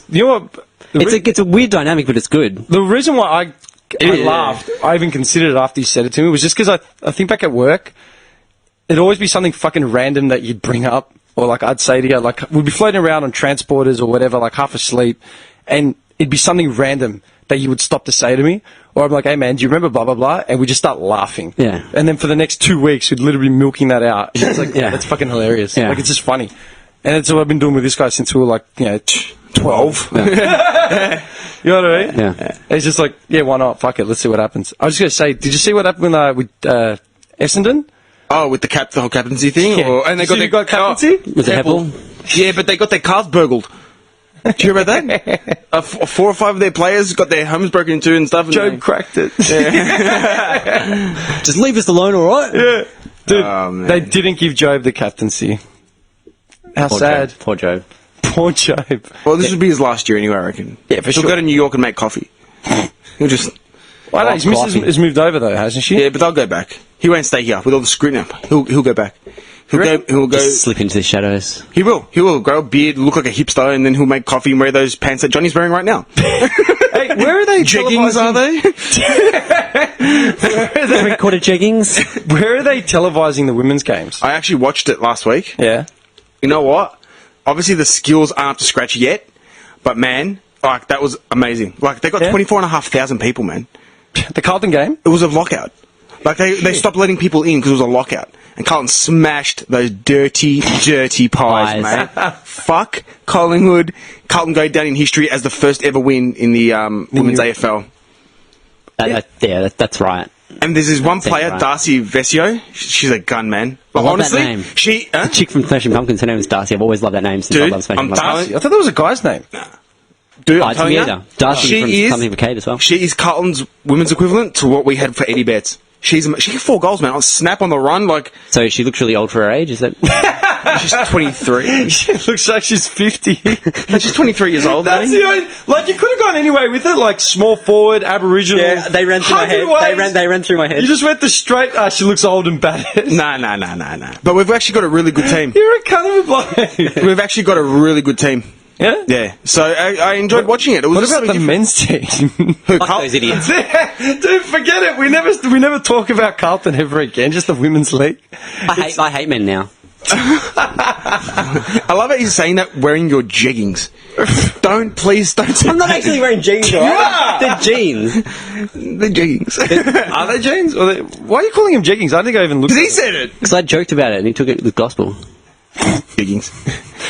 you know what? It's a weird dynamic, but it's good. The reason why I laughed, I even considered it after you said it to me, was just because I think back at work, it'd always be something fucking random that you'd bring up, or like I'd say to you, like we'd be floating around on transporters or whatever, like half asleep, and it'd be something random that you would stop to say to me, or I'm like, hey man, do you remember blah blah blah? And we just start laughing. Yeah. And then for the next 2 weeks, we'd literally be milking that out. And it's like, Yeah. that's fucking hilarious. Yeah. Like it's just funny. And that's what I've been doing with this guy since we were like, 12. You know what I mean? Yeah. It's just like, yeah, why not? Fuck it, let's see what happens. I was just going to say, did you see what happened with Essendon? Oh, with the whole captaincy thing? Yeah. Or, and they So you got captaincy? Was it Heppel? Yeah, but they got their cars burgled. Do you hear about that? 4 or 5 of their players got their homes broken into and stuff. And Job cracked it. Just leave us alone, all right? Yeah. Dude, Oh, man. they didn't give Job the captaincy. How sad. Poor Joe. Poor Job. Well, this would be his last year anyway, I reckon. Yeah, for He'll sure. go to New York and make coffee. He'll just... Well, I know, his missus coffee. has moved over though, hasn't she? Yeah, but they'll go back. He won't stay here with all the scrutiny. He'll go back. He'll go. Just slip into the shadows. He will. He will grow a beard, look like a hipster, and then he'll make coffee and wear those pants that Johnny's wearing right now. Hey, where are they Jeggings, are they? Three-quarter jeggings. Where are they televising the women's games? I actually watched it last week. Yeah. You know what? Obviously, the skills aren't up to scratch yet, but man, like that was amazing. Like they got Yeah. 24,500 people, man. The Carlton game? It was a lockout. Like they stopped letting people in because it was a lockout, and Carlton smashed those dirty pies, Pies. mate. Fuck Collingwood. Carlton go down in history as the first ever win in the women's AFL. That's right. And there's this one Sounds player, right. Darcy Vesio. She's a gun, man. But love that honestly, name. she. The chick from Smashing Pumpkins, her name is Darcy. I've always loved that name since I Dude, love Smashing I'm Pumpkins. telling- I thought that was a guy's name. Dude, Oh, I'm it's telling me you, either. Darcy from Something for Kate as well. She is Carlton's women's equivalent to what we had for Eddie Betts. She get 4 goals, man. On snap on the run, like So she looks really old for her age, is that? she's 23. She looks like she's 50. No, she's 23 years old. That's man. the only, like, you could have gone anywhere with it, like small forward, Aboriginal. they ran through my head. 100 ways. They ran through my head. You just went the straight, she looks old and bad. Nah. But we've actually got a really good team. You're a cunt of a bloke. We've actually got a really good team. Yeah? Yeah. So I enjoyed watching it. It was What just about the something men's team? Who, Fuck Carl- those idiots. Dude, forget it. We never talk about Carlton ever again, just the women's league. I hate men now. I love it he's saying that wearing your jeggings. Please don't say I'm not actually wearing jeans, alright? They're jeans. the jeggings. Are they jeans? Why are you calling him jeggings? I don't think I even looked Because he at said it. Because I joked about it and he took it with gospel. Jeggings.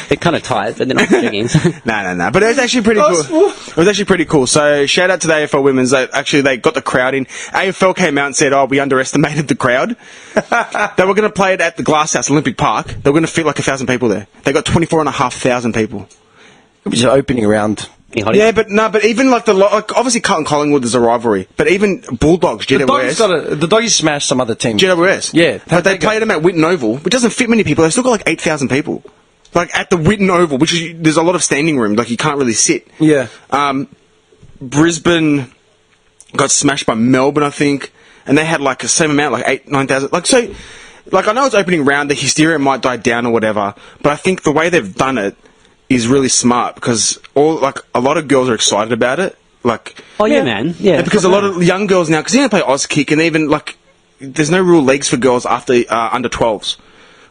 They're kind of tight, but they're not jeggings. Nah. But it was actually pretty cool. It was actually pretty cool. So shout out to the AFL women's. They got the crowd in. AFL came out and said, "Oh, we underestimated the crowd." They were going to play it at the Glass House, Olympic Park. They were going to fit like 1,000 people there. They got 24,500 people. It was just opening around. Yeah, but even like obviously Carlton Collingwood is a rivalry, but even Bulldogs, The Doggies smashed some other team. GWS. Yeah. But they played them at Whitten Oval, which doesn't fit many people. They still got like 8,000 people. Like at the Whitten Oval, which is, there's a lot of standing room, like you can't really sit. Yeah. Brisbane got smashed by Melbourne, I think, and they had like the same amount, like 9,000. Like, so, like I know it's opening round, the hysteria might die down or whatever, but I think the way they've done it is really smart because a lot of girls are excited about it. Like, Oh, yeah, man. Yeah. because a lot of young girls now, because they don't play Auskick, and even like, there's no real leagues for girls after under 12s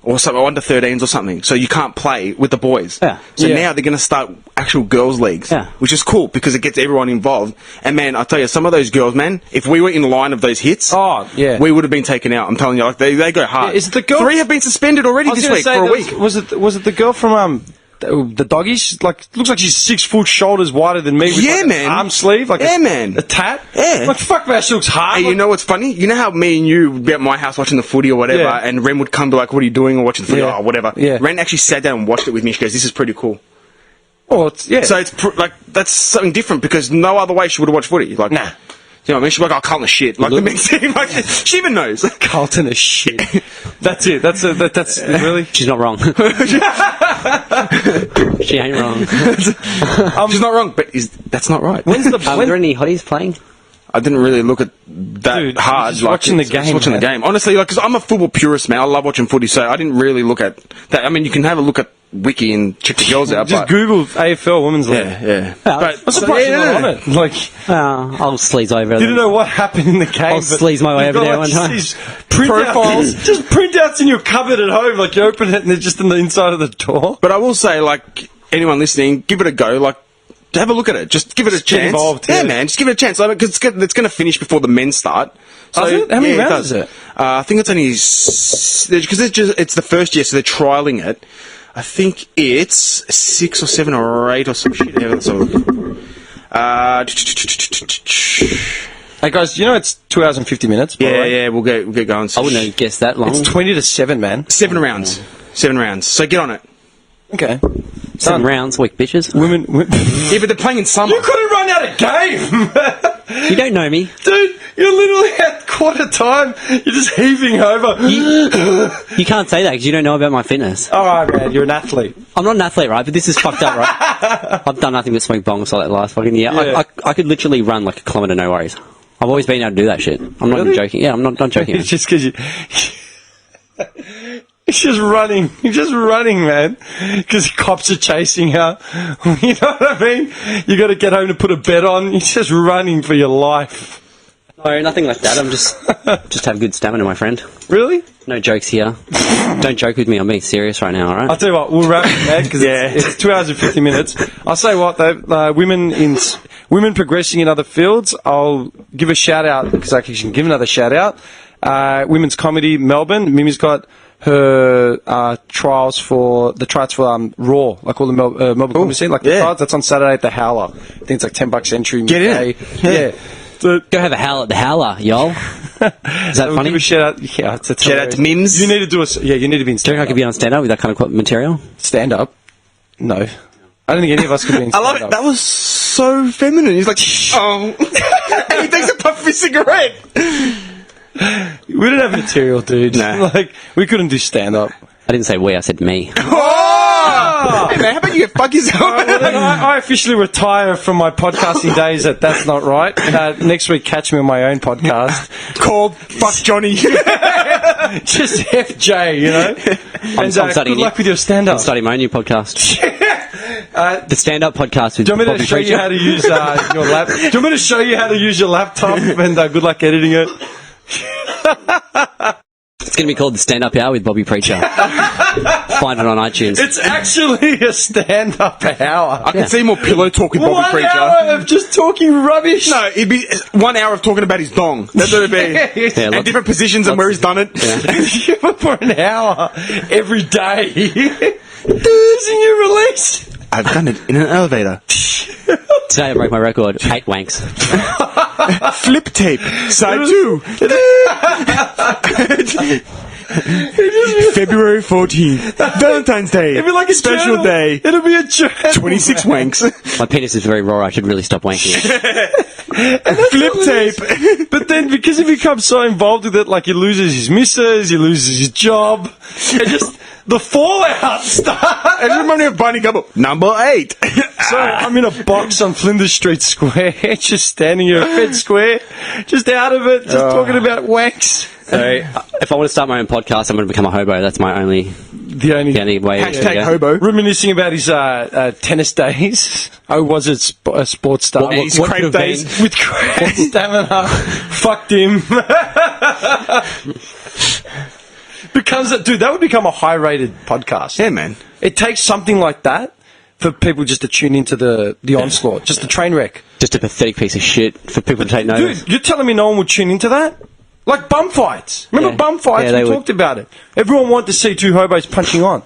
or something, or under 13s or something. So you can't play with the boys. Yeah. So Yeah. now they're going to start actual girls' leagues, Yeah. which is cool because it gets everyone involved. And man, I tell you, some of those girls, man, if we were in line of those hits, Oh, yeah. we would have been taken out. I'm telling you, like they go hard. Yeah, is it the girl- 3 have been suspended already I was this gonna week say, for a there week. Was it the girl from the doggies? She's like, looks like she's 6 foot, shoulders wider than me. With Yeah, like an man. arm sleeve, like Yeah, man. a tat. Yeah. Like fuck, man, she looks hard. Hey, you Like, know what's funny? You know how me and you would be at my house watching the footy or whatever, Yeah. and Ren would come to like, "What are you doing?" or watching the footy, Yeah. or whatever. Yeah. Ren actually sat down and watched it with me. She goes, "This is pretty cool." oh, it's, yeah. So it's like that's something different because no other way she would have watched footy. Like, Nah. You know what I mean? She's like, "Oh, Carlton is shit." Like the men's team, like she even knows. Carlton is shit. That's it. That's really. She's not wrong. She ain't wrong. She's not wrong, but that's not right. When's the Are there any hotties playing? I didn't really look at that Dude, hard. just watching the just game, watching man. the game. Honestly, like, because I'm a football purist, man. I love watching footy, so I didn't really look at that. I mean, you can have a look at Wiki and check the girls out. Just but, Google AFL Women's League. yeah. I'm surprised so, you're not on it. Like, I'll sleaze over. didn't know what happened in the game. I'll but sleaze my way you've over got, there like, one time. these profiles, just printouts in your cupboard at home. Like you open it and they're just in the inside of the door. But I will say, like, anyone listening, give it a go. Like, have a look at it. Just give it a get chance. involved, yeah, yeah. man. Just give it a chance. Because it's going to finish before the men start. So, Does it? How many rounds does. is it? I think it's only because it's the first year, so they're trialing it. I think it's 6 or 7 or 8 or some shit. Yeah, let's have a look. Hey guys, you know it's 2 hours and 50 minutes. by the way? Yeah, we'll get going. I wouldn't have guessed that long. It's 20 to 7, man. 7 rounds. 7 rounds. So get on it. Okay. 7 rounds, weak bitches. Women. Yeah, but they're playing in summer. You couldn't run out of game, You don't know me. dude. You're literally at quarter time. You're just heaving over. You can't say that because you don't know about my fitness. All right, man. You're an athlete. I'm not an athlete, right? But this is fucked up, right? I've done nothing but smoke bongs for like the last fucking year. Yeah. I could literally run like a kilometre, no worries. I've always been able to do that shit. I'm not even Really? joking. Yeah, I'm not joking. It's just because you. He's just running. He's just running, man. Because cops are chasing her. You know what I mean? You got to get home to put a bet on. He's just running for your life. No, nothing like that. I'm just have good stamina, my friend. Really? No jokes here. Don't joke with me. I'm being serious right now, I'll alright? tell you what. We'll wrap it, man. Because Yeah. it's 2 hours and 50 minutes. I'll say what though. Women progressing in other fields. I'll give a shout out because I can give another shout out. Women's comedy Melbourne. Mimi's got her trials for Raw, like all the Melbourne comedy scene, like the yeah. trials. That's on Saturday at the Howler. I think it's like $10 entry. Get in midday. it. Yeah. So, Go have a howl at the howler, y'all. Is that we'll funny? give a shout out. Yeah, it's Shout out to Mims. You need to do a. Yeah, you need to be in Do you reckon I could be on stand-up with that kind of material? stand up. No, I don't think any of us could be in I stand love it. That was so feminine. He's like, oh. And he takes a puff of his cigarette. We didn't have material, dude. Nah. Like we couldn't do stand up. I didn't say we, I said me. Oh! Hey, man, how about you fuck yourself? I officially retire from my podcasting days at That's Not Right. Next week, catch me on my own podcast. Called Fuck Johnny. Just FJ, you know? And starting good a luck new- with your stand-up. I'm starting my own new podcast. The stand-up podcast with Do you want me Bobby to show you Preacher. how to use your lap? Do you want me to show you how to use your laptop? And good luck editing it. It's going to be called The Stand-Up Hour with Bobby Preacher. Find it on iTunes. It's actually a stand-up hour. I can see more pillow talk with Bobby 1 Preacher. hour of just talking rubbish. No, it'd be 1 hour of talking about his dong. That's what it'd be. Yeah, And lots- different positions and where he's done it. For an hour every day. There's a new release. I've done it in an elevator. Today I broke my record. 8 wanks. Flip tape. Side 2. February 14th. Valentine's Day. It'd be like a special journal. day. It'll be a journal. 26 wanks. My penis is very raw. I should really stop wanking. Flip tape. But then, because he becomes so involved with it, like he loses his missus, he loses his job, and just the fallout starts. And remind me of Barney Gumble. Number 8. So I'm in a box on Flinders Street Square, just standing here at Fed Square, just out of it, just talking about wanks. So, if I want to start my own podcast, I'm going to become a hobo. That's my only The only way. Hashtag hobo. reminiscing about his tennis days. I was a sports star. What- His what crepe could have days. been? With great stamina. Fucked him. Dude, that would become a high-rated podcast. Yeah, man. It takes something like that for people just to tune into the onslaught, just the train wreck. Just a pathetic piece of shit for people to take notice. Dude, you're telling me no one would tune into that? Like bum fights. Remember Yeah. bum fights? Yeah, We they talked about it. Everyone wanted to see two hobos punching on.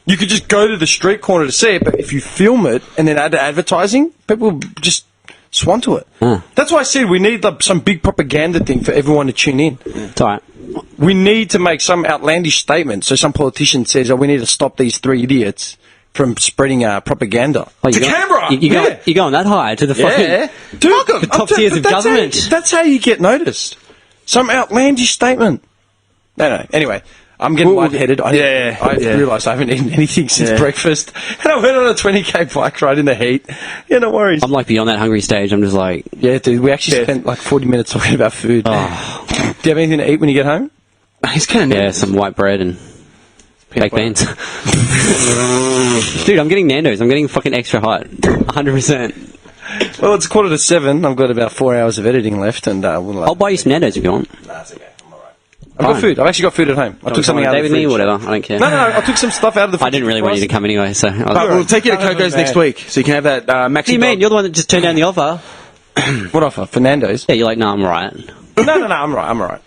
You could just go to the street corner to see it, but if you film it and then add the advertising, people just swan to it. That's why I said we need some big propaganda thing for everyone to tune in. It's alright. We need to make some outlandish statement. So some politician says, "Oh, we need to stop these three idiots from spreading propaganda." Oh, to Canberra! You're going that high to the fucking... Yeah. Dude, The top tiers of government. That's how you get noticed. Some outlandish statement. No. Anyway, I'm getting lightheaded. I realised I haven't eaten anything since breakfast. And I went on a 20k bike ride in the heat. Yeah, no worries. I'm like beyond that hungry stage. I'm just like... Yeah, dude, we actually spent like 40 minutes talking about food. Oh. Do you have anything to eat when you get home? He's kind of Yeah, some white bread and baked beans. Dude, I'm getting Nando's. I'm getting fucking extra hot. 100%. Well, it's 6:45. I've got about 4 hours of editing left, and I'll buy you some Nando's if you want. Nah, it's okay. I'm alright. I've got food. I've actually got food at home. I took something out of the with me, fridge. whatever. I don't care. No, I took some stuff out of the fridge. I didn't really want you to come anyway, so... We'll take you to Coco's next week, so you can have that Maxi. What do you mean? You're the one that just turned down the offer. What offer? Fernando's? Yeah, you're like, no, I'm alright. No, I'm alright.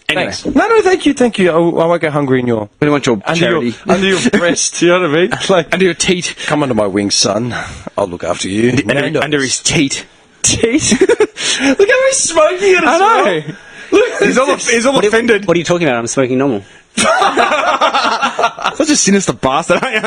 Anyway. Thanks. No, thank you. I won't go hungry in your... We don't want your charity. Under your breast, you know what I mean? Like, Under your teat. come under my wings, son. I'll look after you. Under his teat. teeth. Look how he's smoking it as well. I know. Look, He's all offended. What are you talking about? I'm smoking normal. Such a sinister bastard, aren't you?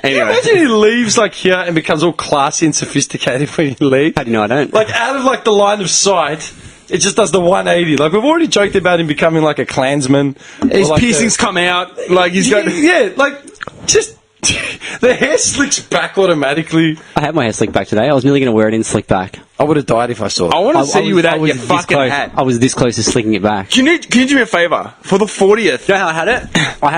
Anyway. Imagine he leaves like here and becomes all classy and sophisticated when he leaves. How do you know I don't? Like out of like the line of sight, it just does the 180. Like we've already joked about him becoming like a Klansman. His or, like, piercings come out. Like he's got. yeah, like just the hair slicks back automatically. I had my hair slicked back today. I was nearly going to wear it in slicked back. I would have died if I saw it. I want to see you without your this fucking close. hat. I was this close to slicking it back. Can you do me a favour for the 40th? You know how I had it? I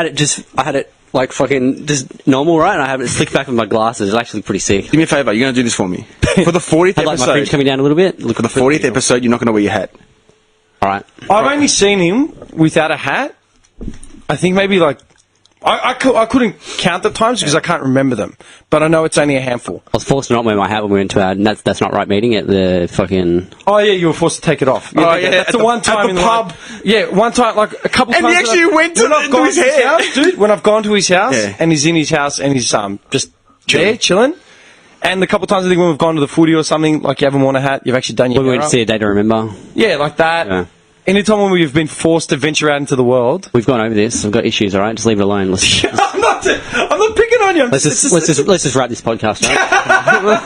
had it like fucking just normal, right? And I have it slicked back with my glasses. It's actually pretty sick. Do me a favour. You're going to do this for me for the 40th Had like my fringe episode. coming down a little bit. Look For the 40th episode, you're not going to wear your hat. All right. I've only seen him without a hat. I think maybe like I couldn't count the times because I can't remember them, but I know it's only a handful. I was forced to not wear my hat when we went to our That's Not Right meeting at the fucking... Oh yeah, you were forced to take it off. Oh, yeah, that's at the the- one time at the in pub. Yeah, one time, like a couple And times. he actually went to when I've into gone his to his hair. house, dude. When I've gone to his house Yeah. and he's in his house and he's just there chilling. And the couple times I think when we've gone to the footy or something, like you haven't worn a hat, you've actually done your We hair went to up. see A Day to Remember. Yeah, like that. Yeah. Anytime when we've been forced to venture out into the world. We've gone over this. I've got issues, all right? Just leave it alone. Let's I'm not picking on you. let's just wrap this podcast, right?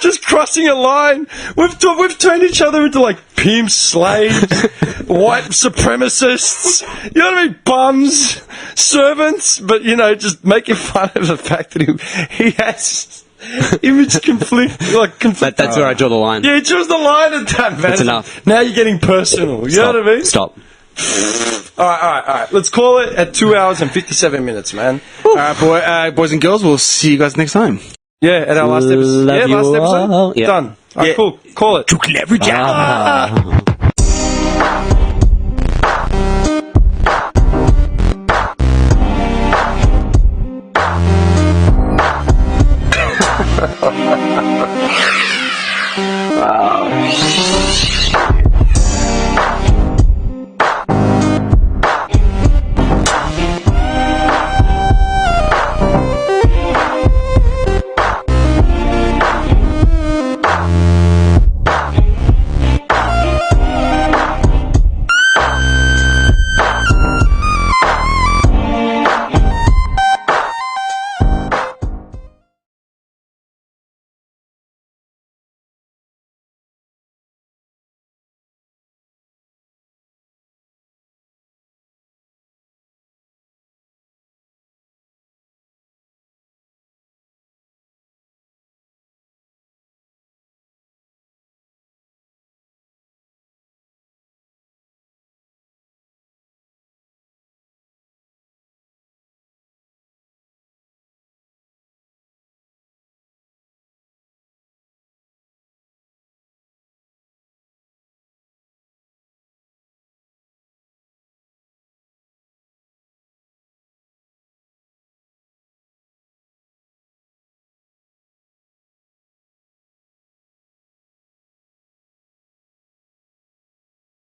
Just crossing a line. We've turned each other into like pimps, slaves, white supremacists. You know what I mean? Bums, servants. But just making fun of the fact that he has image conflict. That's where I draw the line. Yeah, he draws the line at that, man. That's enough. Now you're getting personal. You know what I mean? Stop. All right. Let's call it at 2 hours and 57 minutes, man. All right, boys and girls, we'll see you guys next time. Yeah, at our last episode. Love Yeah, you last episode. all. Yeah. Done. All right, Yeah. cool. Call it. Took leverage out. Ah.